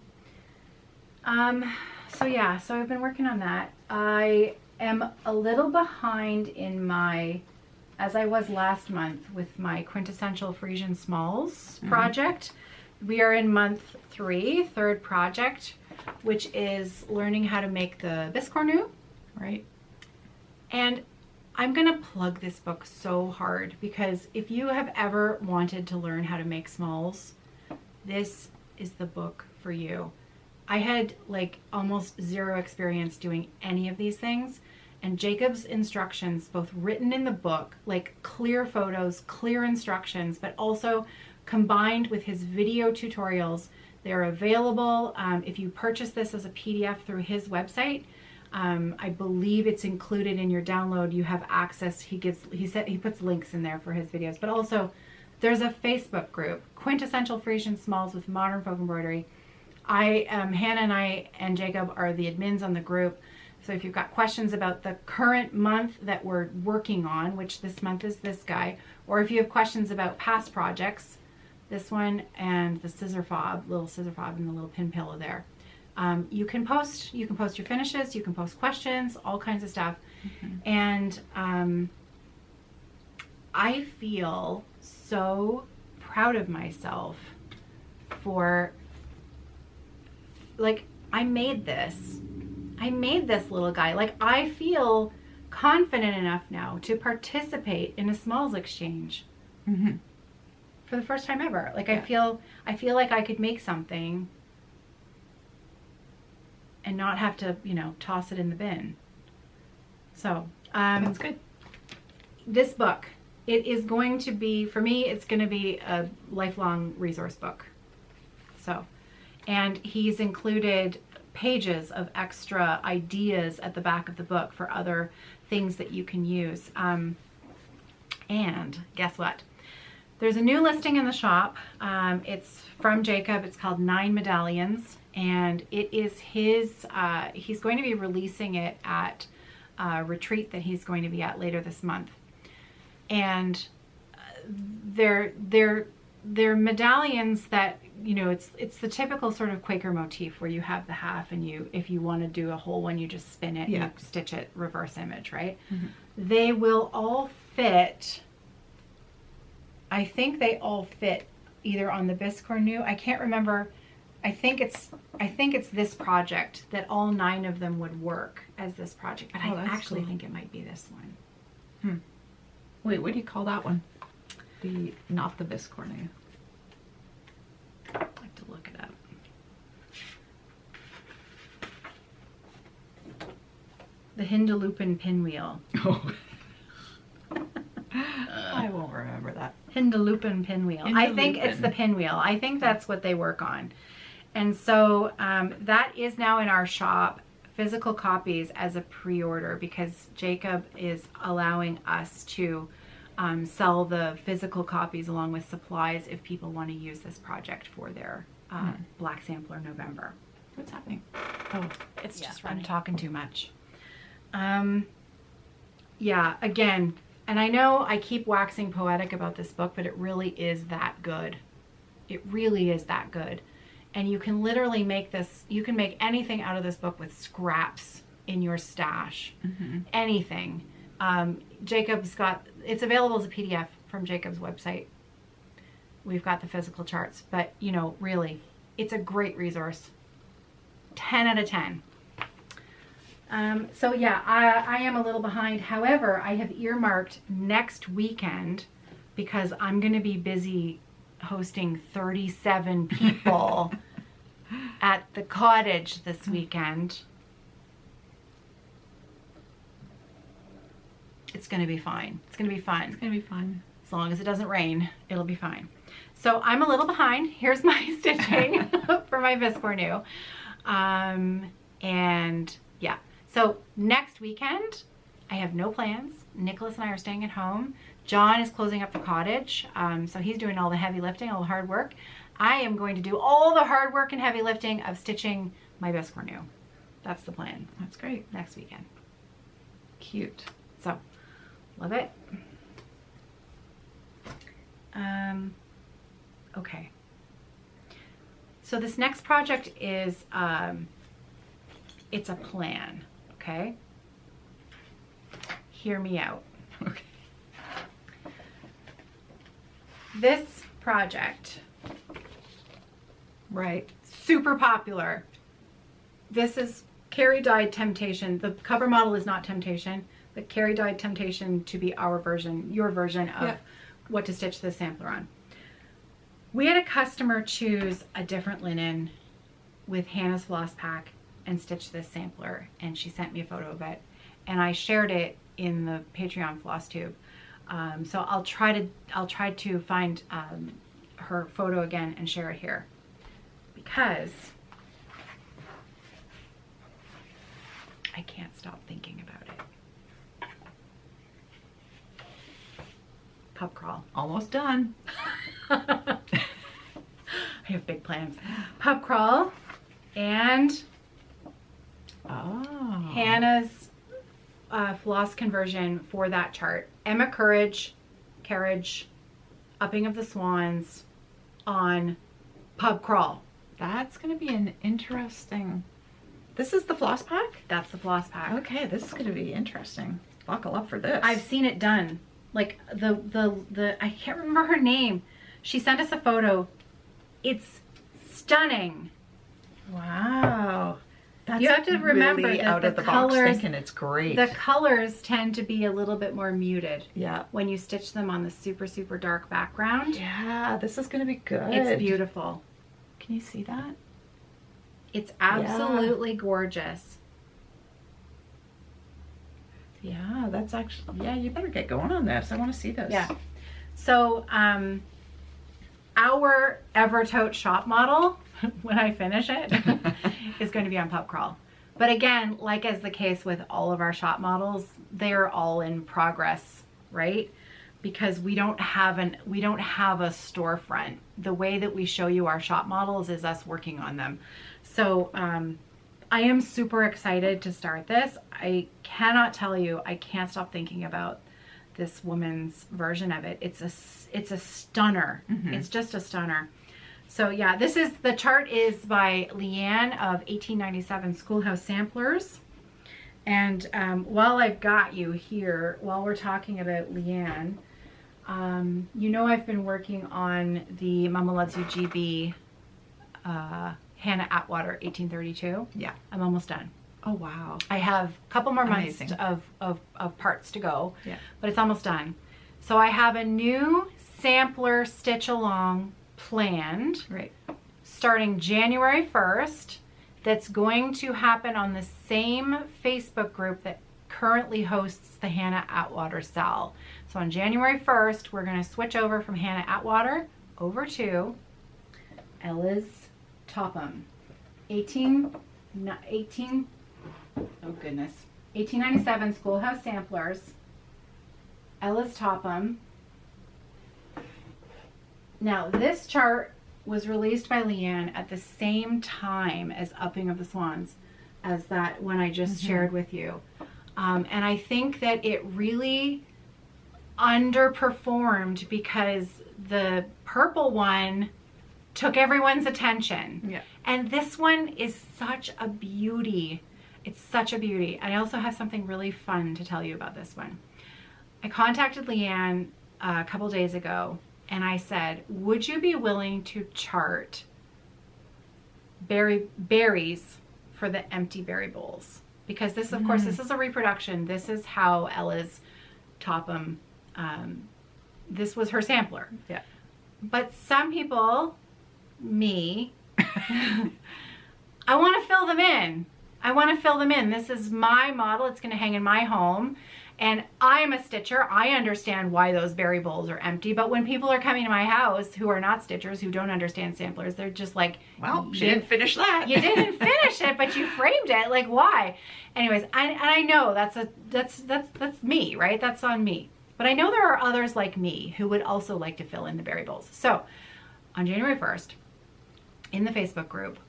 So yeah, so I've been working on that. I am a little behind in my, as I was last month with my Quintessential Frisian Smalls project. We are in month 3, third project, which is learning how to make the biscornu. Right. And I'm gonna plug this book so hard, because if you have ever wanted to learn how to make smalls, this is the book for you. I had like almost 0 experience doing any of these things, and Jacob's instructions, both written in the book, like clear photos, clear instructions, but also combined with his video tutorials. They're available if you purchase this as a PDF through his website. I believe it's included in your download. You have access. He puts links in there for his videos, but also there's a Facebook group, Quintessential Frisian Smalls with Modern Folk Embroidery. Hannah and I and Jacob are the admins on the group. So if you've got questions about the current month that we're working on, which this month is this guy, or if you have questions about past projects, this one and the scissor fob, little scissor fob and the little pin pillow there. You can post your finishes, you can post questions, all kinds of stuff. And I feel so proud of myself for, like, I made this I made this little guy. Like, I feel confident enough now to participate in a smalls exchange for the first time ever. Like, I feel like I could make something and not have to, you know, toss it in the bin. So, that's good. This book, it is going to be, for me, it's going to be a lifelong resource book. So, and he's included pages of extra ideas at the back of the book for other things that you can use. And guess what? There's a new listing in the shop. It's from Jacob. It's called 9 Medallions, and it is his, he's going to be releasing it at a retreat that he's going to be at later this month. And they're medallions that, you know, it's the typical sort of Quaker motif where you have the half, and you, if you want to do a whole one, you just spin it and you stitch it reverse image, right? They will all fit. I think they all fit either on the Biscornu. I can't remember. I think it's this project that all 9 of them would work as this project, but I actually think it might be this one. Wait, what do you call that one? Not the Biscornu. I have to look it up. The Hindelupin pinwheel. Oh. I won't remember that. Hindelupin pinwheel. I think it's the pinwheel. I think that's what they work on. And so that is now in our shop, physical copies as a pre-order, because Jacob is allowing us to sell the physical copies along with supplies if people want to use this project for their Black Sampler November. What's happening? Oh, it's just running. I'm talking too much. Yeah, again, and I know I keep waxing poetic about this book, but it really is that good. It really is that good. And you can literally make this, you can make anything out of this book with scraps in your stash. Anything. Jacob's got, it's available as a PDF from Jacob's website. We've got the physical charts, but you know, really, it's a great resource. 10 out of 10. So yeah, I am a little behind. However, I have earmarked next weekend because I'm going to be busy hosting 37 people at the cottage this weekend. It's going to be fine. It's going to be fun. It's going to be fun. As long as it doesn't rain, it'll be fine. So I'm a little behind. Here's my stitching for my Biscornu. And yeah, so next weekend, I have no plans. Nicholas and I are staying at home. John is closing up the cottage. So he's doing all the heavy lifting, all the hard work. I am going to do all the hard work and heavy lifting of stitching my Biscornu. That's the plan. That's great. Next weekend. Cute. So, love it. Okay. So this next project is, it's a plan, okay? Hear me out. Okay. This project, right, super popular. This is Kerri dyed Temptation. The cover model is not Temptation, but Kerri dyed Temptation to be our version, your version of what to stitch this sampler on. We had a customer choose a different linen with Hannah's floss pack and stitch this sampler, and she sent me a photo of it, and I shared it in the Patreon Flosstube. So I'll try to find her photo again and share it here, because I can't stop thinking about it. Pub crawl. Almost done. I have big plans. Pub crawl and Hannah's floss conversion for that chart. Emma Carriage, Upping of the Swans on Pub Crawl. That's going to be an interesting... This is the floss pack? That's the floss pack. Okay, this is going to be interesting. Buckle up for this. I've seen it done. Like the I can't remember her name. She sent us a photo. It's stunning. Wow. That's you have to remember really that out of the box thinking it's great. The colors tend to be a little bit more muted. Yeah. When you stitch them on the super, super dark background. Yeah, this is going to be good. It's beautiful. Can you see that? It's absolutely gorgeous. Yeah, that's actually, yeah, you better get going on this. I want to see this. Yeah. So, our Evertote shop model, when I finish it, is going to be on Pub Crawl. But again, like as the case with all of our shop models, they're all in progress, right? Because we don't have a storefront. The way that we show you our shop models is us working on them. So I am super excited to start this. I cannot tell you, I can't stop thinking about this woman's version of it. It's a stunner. Mm-hmm. It's just a stunner. So yeah, the chart is by Leanne of 1897 Schoolhouse Samplers. And while I've got you here, while we're talking about Leanne, you know I've been working on the Mama Loves You GB Hannah Atwater 1832. Yeah. I'm almost done. Oh, wow. I have a couple more months of parts to go, but it's almost done. So I have a new sampler stitch along planned, starting January 1st, that's going to happen on the same Facebook group that currently hosts the Hannah Atwater sale. So on January 1st, we're going to switch over from Hannah Atwater over to Ella's Topham. 1897 Schoolhouse Samplers, Ella's Topham. Now this chart was released by Leanne at the same time as Upping of the Swans, as that one I just shared with you. And I think that it really underperformed because the purple one took everyone's attention. Yeah. And this one is such a beauty. It's such a beauty. I also have something really fun to tell you about this one. I contacted Leanne a couple days ago and I said, would you be willing to chart berries for the empty berry bowls? Because this, of course, this is a reproduction. This is how Ella's Topham, this was her sampler. Yeah. But some people, me, I want to fill them in. I want to fill them in. This is my model. It's going to hang in my home. And I'm a stitcher. I understand why those berry bowls are empty. But when people are coming to my house who are not stitchers, who don't understand samplers, they're just like, well, she didn't finish that. You didn't finish it, but you framed it. Like, why? Anyways, I know that's me, right? That's on me. But I know there are others like me who would also like to fill in the berry bowls. So on January 1st, in the Facebook group,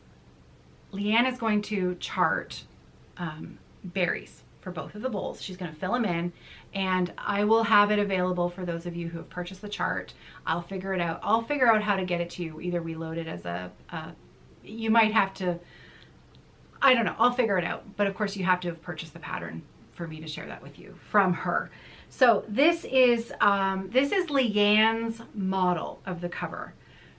Leanne is going to chart berries for both of the bowls. She's going to fill them in, and I will have it available for those of you who have purchased the chart. I'll figure it out. I'll figure out how to get it to you. Either we load it as you might have to, I don't know. I'll figure it out. But of course you have to have purchased the pattern for me to share that with you from her. So this is Leanne's model of the cover.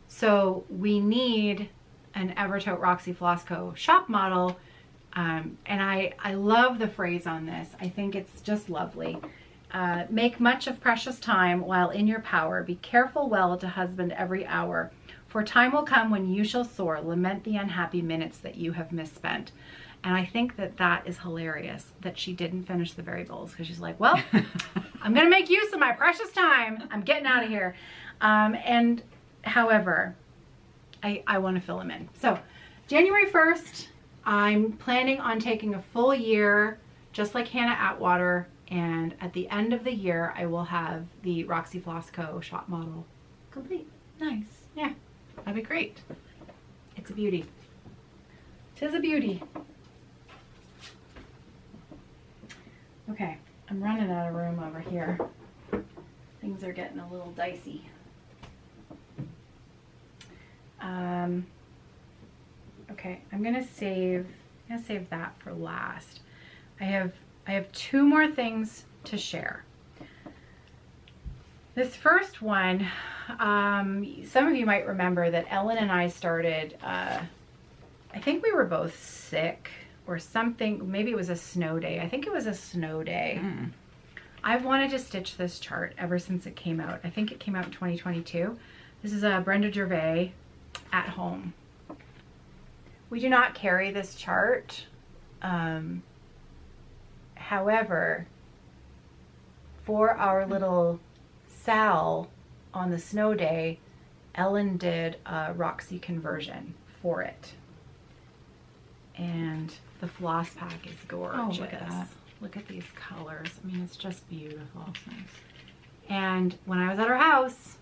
So we need an Evertote Roxy Floss Co shop model. And I love the phrase on this. I think it's just lovely. Make much of precious time while in your power. Be careful well to husband every hour. For time will come when you shall soar. Lament the unhappy minutes that you have misspent. And I think that is hilarious that she didn't finish the berry bowls, because she's like, well, I'm going to make use of my precious time. I'm getting out of here. And however, I want to fill them in. So January 1st, I'm planning on taking a full year, just like Hannah Atwater, and at the end of the year, I will have the Roxy Floss Co shop model complete. Nice. Yeah. That'd be great. It's a beauty. 'Tis a beauty. Okay, I'm running out of room over here. Things are getting a little dicey. Okay, I'm gonna save that for last. I have two more things to share. This first one, some of you might remember that Ellen and I started, I think we were both sick or something. Maybe it was a snow day. I think it was a snow day. I've wanted to stitch this chart ever since it came out. I think it came out in 2022. This is a Brenda Gervais at home. We do not carry this chart. However, for our little Sal on the snow day, Ellen did a Roxy conversion for it. And the floss pack is gorgeous. Oh, look at that. Look at these colors. I mean, it's just beautiful. That's nice. And when I was at her house,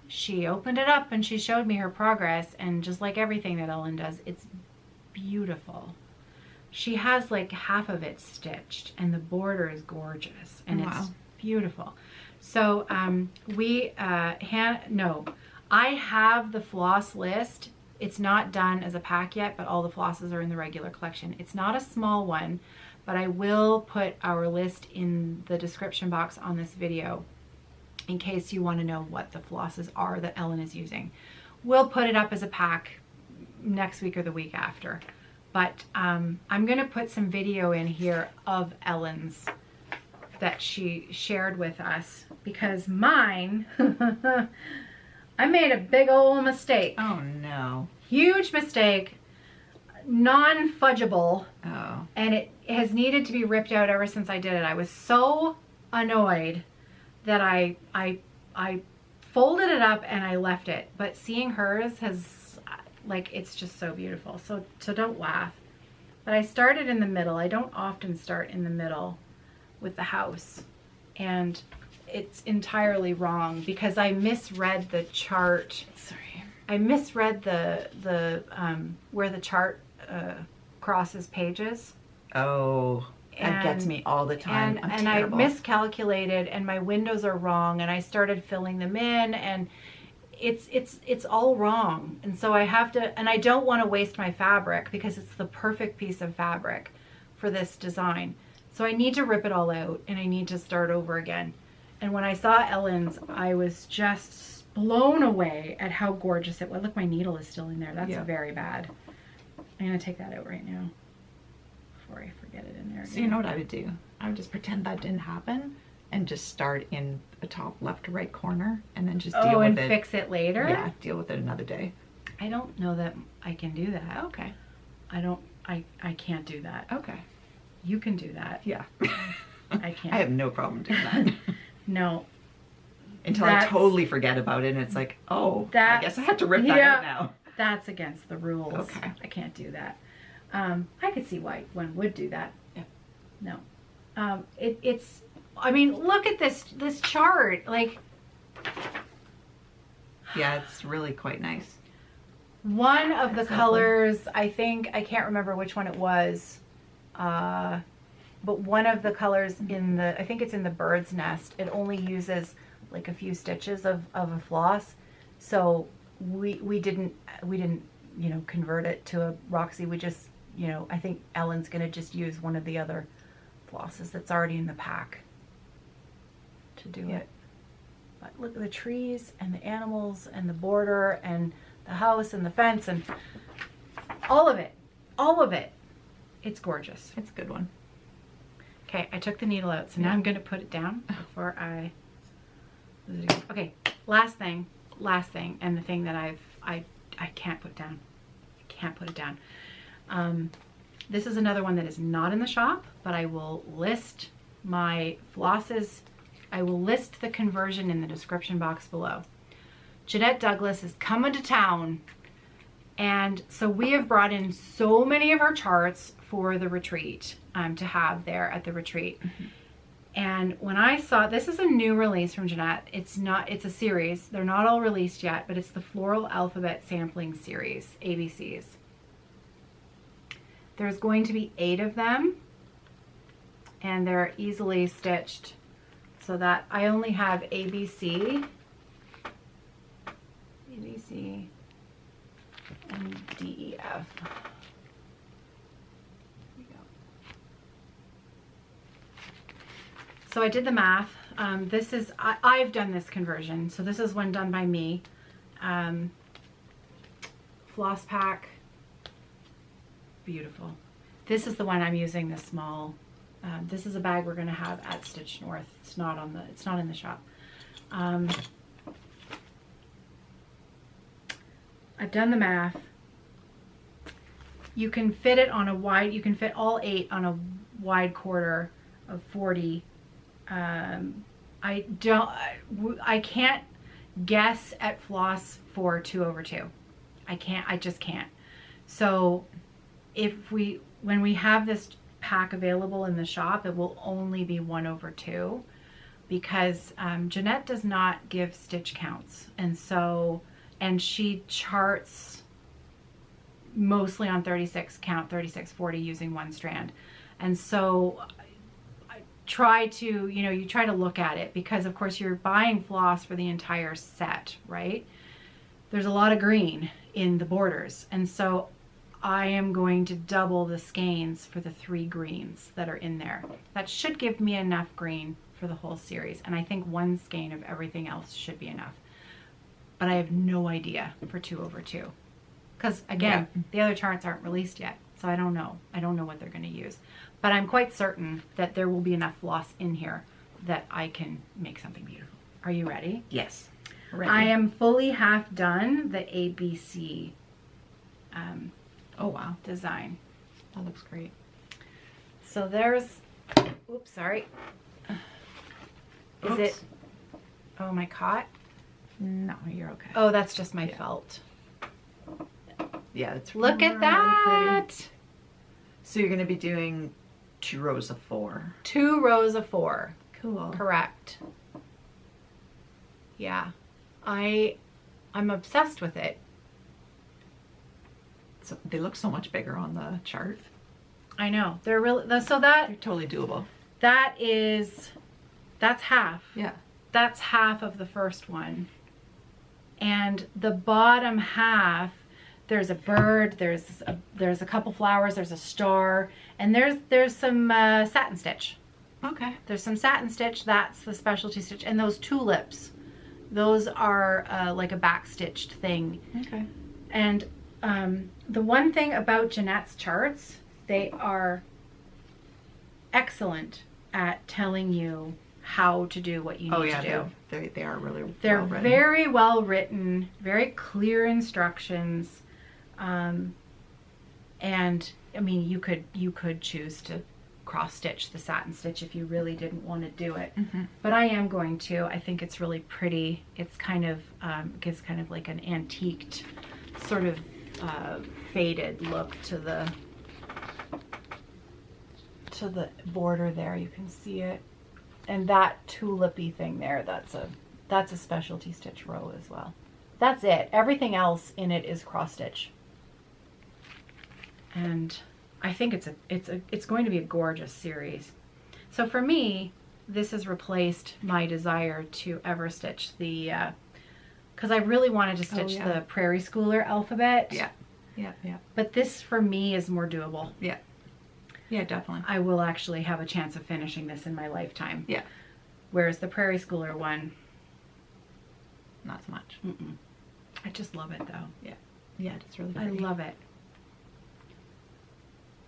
she opened it up and she showed me her progress. And just like everything that Ellen does, it's beautiful. She has like half of it stitched and the border is gorgeous and it's beautiful. So I have the floss list. It's not done as a pack yet, but all the flosses are in the regular collection. It's not a small one, but I will put our list in the description box on this video in case you want to know what the flosses are that Ellen is using. We'll put it up as a pack next week or the week after. But I'm going to put some video in here of Ellen's that she shared with us because mine, I made a big old mistake. Oh no. Huge mistake. Non-fudgeable. Oh. And it has needed to be ripped out ever since I did it. I was so annoyed that I folded it up and I left it. But seeing hers has, like, it's just so beautiful. So don't laugh. But I started in the middle. I don't often start in the middle with the house. And it's entirely wrong because I misread the chart. Sorry. I misread the where the chart crosses pages. Oh, that gets me all the time. And I miscalculated and my windows are wrong and I started filling them in and it's all wrong. And so I have to, and I don't want to waste my fabric because it's the perfect piece of fabric for this design. So I need to rip it all out and I need to start over again. And when I saw Ellen's, I was just blown away at how gorgeous it was. Look, my needle is still in there. That's very bad. I'm going to take that out right now before I forget it in there again. So you know what I would do? I would just pretend that didn't happen and just start in the top left or right corner and then just deal with it. And fix it later? Yeah, deal with it another day. I don't know that I can do that. Okay. I can't do that. Okay. You can do that. Yeah. I can't. I have no problem doing that. No. Until I totally forget about it and it's like, oh, I guess I have to rip that out now. That's against the rules. Okay. I can't do that. I could see why one would do that. Yeah. No. It's, I mean, look at this chart. Like. Yeah, it's really quite nice. One of the colors, I think, I can't remember which one it was, but one of the colors in the, I think it's in the bird's nest, it only uses like a few stitches of a floss. So we didn't, you know, convert it to a Roxy. We just, you know, I think Ellen's going to just use one of the other flosses that's already in the pack to do it. But look at the trees and the animals and the border and the house and the fence and all of it. All of it. It's gorgeous. It's a good one. Okay, I took the needle out, so now I'm going to put it down before I lose it again. Okay, last thing, and the thing that I can't put down. I can't put it down. This is another one that is not in the shop, but I will list my flosses. I will list the conversion in the description box below. Jeanette Douglas is coming to town, and so we have brought in so many of our charts for the retreat to have there at the retreat. Mm-hmm. And when I saw, this is a new release from Jeanette. It's a series. They're not all released yet, but it's the Floral Alphabet Sampling Series, ABCs. There's going to be 8 of them, and they're easily stitched so that I only have ABC, and DEF. So I did the math. This is, I've done this conversion. So this is one done by me. Floss pack, beautiful. This is the one I'm using, the small. This is a bag we're going to have at Stitch North. It's not in the shop. I've done the math. You can fit it on a wide, you can fit all 8 on a wide quarter of 40. I can't guess at floss for 2/2. I just can't. So when we have this pack available in the shop, it will only be 1/2 because Jeanette does not give stitch counts. And she charts mostly on 36 count, 36/40 using 1 strand. And so I try to, you try to look at it because of course you're buying floss for the entire set, right? There's a lot of green in the borders. And so I am going to double the skeins for the 3 greens that are in there. That should give me enough green for the whole series. And I think 1 skein of everything else should be enough. But I have no idea for 2/2. Because again, the other charts aren't released yet. So I don't know. I don't know what they're going to use. But I'm quite certain that there will be enough floss in here that I can make something beautiful. Are you ready? Yes. Ready. I am fully half done the ABC oh wow, design. that looks great. So there's, oops, sorry. Is it, oh, my caught? No, you're okay. Oh, that's just my felt. Yeah, it's Look at that. pretty. So you're going to be doing 2 rows of 4. 2 rows of 4. Cool. Correct. Yeah. I'm obsessed with it. So they look so much bigger on the chart. I know. They're really, so They're totally doable. that's half. Yeah. That's half of the first one. And the bottom half, there's a bird, there's a couple flowers, there's a star, and there's some satin stitch. Okay. There's some satin stitch, that's the specialty stitch, and those tulips, those are like a back stitched thing. Okay. And the one thing about Jeanette's charts, they are excellent at telling you how to do what you need to do. They are really They're well written. very well written, very clear instructions. And I mean, you could choose to cross stitch the satin stitch if you really didn't want to do it. Mm-hmm. But I am going to. I think it's really pretty. It's kind of gives kind of like an antiqued sort of faded look to the border there. You can see it. And that tulipy thing there, that's a specialty stitch row as well. That's it. Everything else in it is cross stitch. And I think it's going to be a gorgeous series. So for me, this has replaced my desire to ever stitch the because I really wanted to stitch the Prairie Schooler alphabet. Yeah. Yeah, yeah. But this for me is more doable. Yeah. Yeah, definitely. I will actually have a chance of finishing this in my lifetime. Yeah. Whereas the Prairie Schooler one, not so much. I just love it though. Yeah. Yeah, it's really I pretty. love it.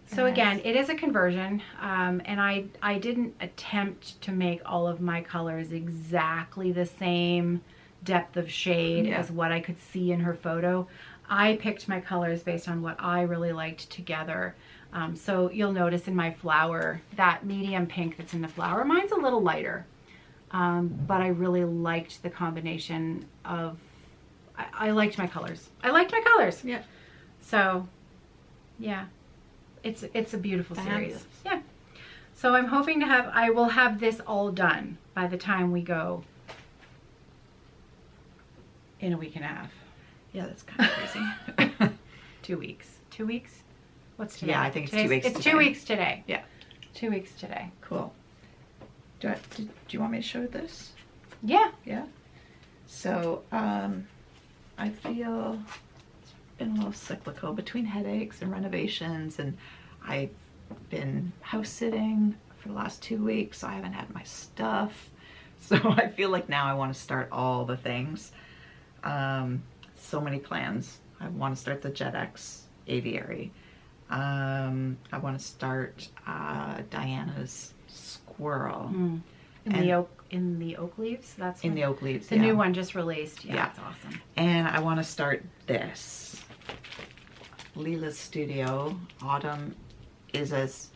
So Nice. again, it is a conversion, and I didn't attempt to make all of my colors exactly the same depth of shade as what I could see in her photo. I picked my colors based on what I really liked together. So you'll notice in my flower, that medium pink that's in the flower, mine's a little lighter. But I really liked the combination of, I liked my colors. I liked my colors. Yeah. So, yeah, it's a beautiful Fabulous. series. Yeah. So I'm hoping to I will have this all done by the time we go in a week and a half. Yeah, that's kind of crazy. 2 weeks. 2 weeks? What's today? Yeah, I think it's 2 weeks It's today. 2 weeks today. Yeah. 2 weeks today. Cool. Do you want me to show this? Yeah. Yeah. So, I feel it's been a little cyclical between headaches and renovations, and I've been house sitting for the last 2 weeks, so I haven't had my stuff. So I feel like now I want to start all the things. So many plans. I want to start the JedX Aviary. I want to start Diana's squirrel. In the oak leaves. That's in the oak leaves. The new one just released. Yeah, it's awesome. And I want to start this. Lila's Studio. Autumn is as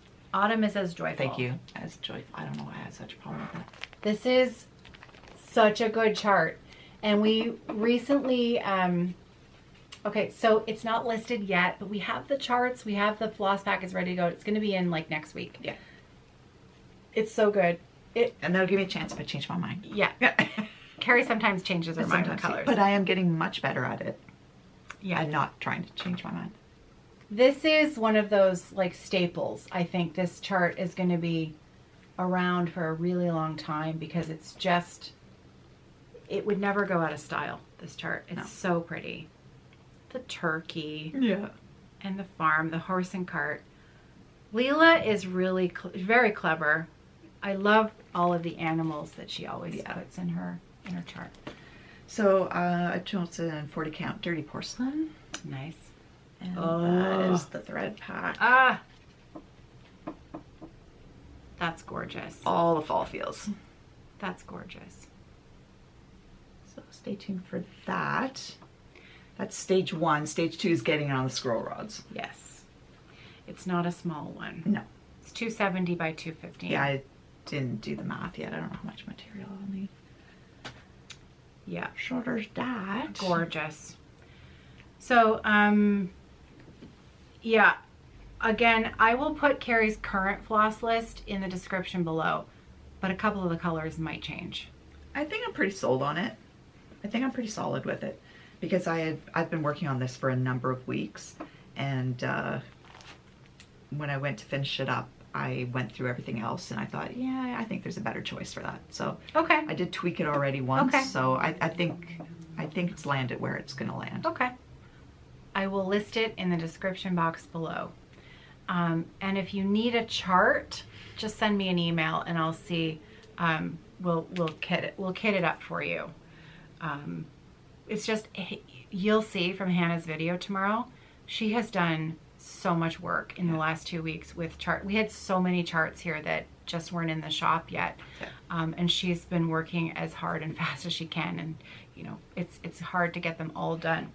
joyful. Thank you. As joyful. I don't know why I had such a problem with that. This is such a good chart, and we recently. Okay, so it's not listed yet, but we have the charts. We have the floss pack is ready to go. It's going to be in like next week. Yeah. It's so good. And that'll give me a chance if I change my mind. Yeah. Kerri sometimes changes her mind on colors. But I am getting much better at it. Yeah. I'm not trying to change my mind. This is one of those like staples. I think this chart is going to be around for a really long time because it's just, it would never go out of style, this chart. It's so pretty. The turkey. Yeah. And the farm, the horse and cart. Lila is really very clever. I love all of the animals that she always puts in her chart. So I chose it in 40 count dirty porcelain. Nice. And that is the thread pack. Ah, that's gorgeous. All the fall feels. That's gorgeous. So stay tuned for that. That's stage 1. Stage 2 is getting it on the scroll rods. Yes. It's not a small one. No. It's 270 by 215. Yeah, I didn't do the math yet. I don't know how much material I'll need. Yeah. Shorter's that. Gorgeous. So, yeah. Again, I will put Kerri's current floss list in the description below, but a couple of the colors might change. I think I'm pretty sold on it. I think I'm pretty solid with it because I've been working on this for a number of weeks, and when I went to finish it up, I went through everything else and I thought, yeah, I think there's a better choice for that. So okay, I did tweak it already once. Okay. So I think it's landed where it's going to land. Okay. I will list it in the description box below. And if you need a chart, just send me an email and I'll see. We'll kit it up for you. It's just, you'll see from Hannah's video tomorrow. She has done so much work in the last 2 weeks with chart. We had so many charts here that just weren't in the shop yet. And she's been working as hard and fast as she can. And you know, it's hard to get them all done.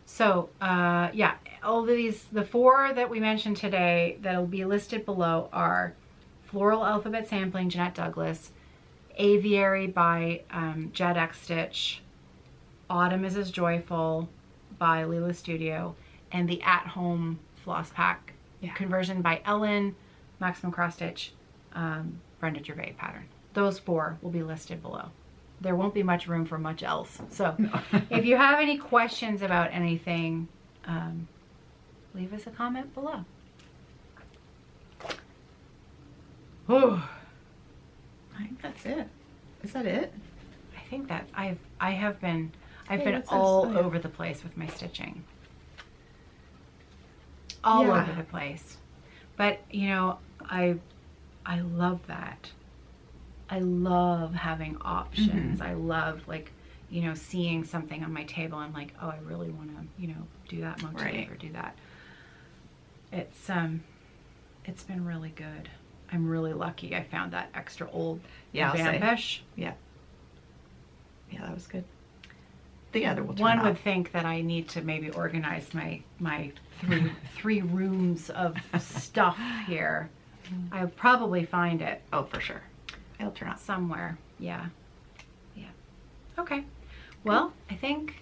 So yeah, all of these, the 4 that we mentioned today that'll be listed below are Floral Alphabet Sampling, Jeanette Douglas, Aviary by JedX Stitch, Autumn is as Joyful by Lila Studio, and the At Home Floss Pack conversion by Ellen, Maximum Cross Stitch, Brenda Gervais pattern. Those 4 will be listed below. There won't be much room for much else. So if you have any questions about anything, leave us a comment below. Oh, I think that's it. Is that it? I think that I've been all over the place with my stitching. All over the place. But you know, I love that. I love having options. I love, like, you know, seeing something on my table. I'm like, oh, I really want to, you know, do that motif or do that. It's been really good. I'm really lucky. I found that extra old Vampish. Yeah, that was good. The other will turn One out. would think that I need to maybe organize my three rooms of stuff here. I'll probably find it. Oh, for sure. It'll turn out somewhere. Yeah. Okay. Well, I think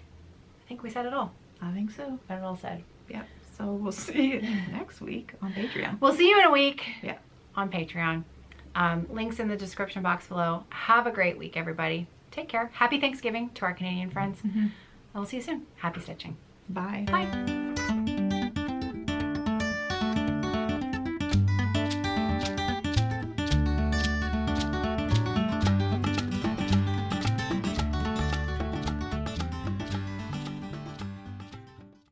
we said it all. I think so. Got it all said. Yep. So we'll see you next week on Patreon. We'll see you in a week. Yeah. On Patreon. Links in the description box below. Have a great week, everybody. Take care. Happy Thanksgiving to our Canadian friends. I will see you soon. Happy stitching. Bye. Bye.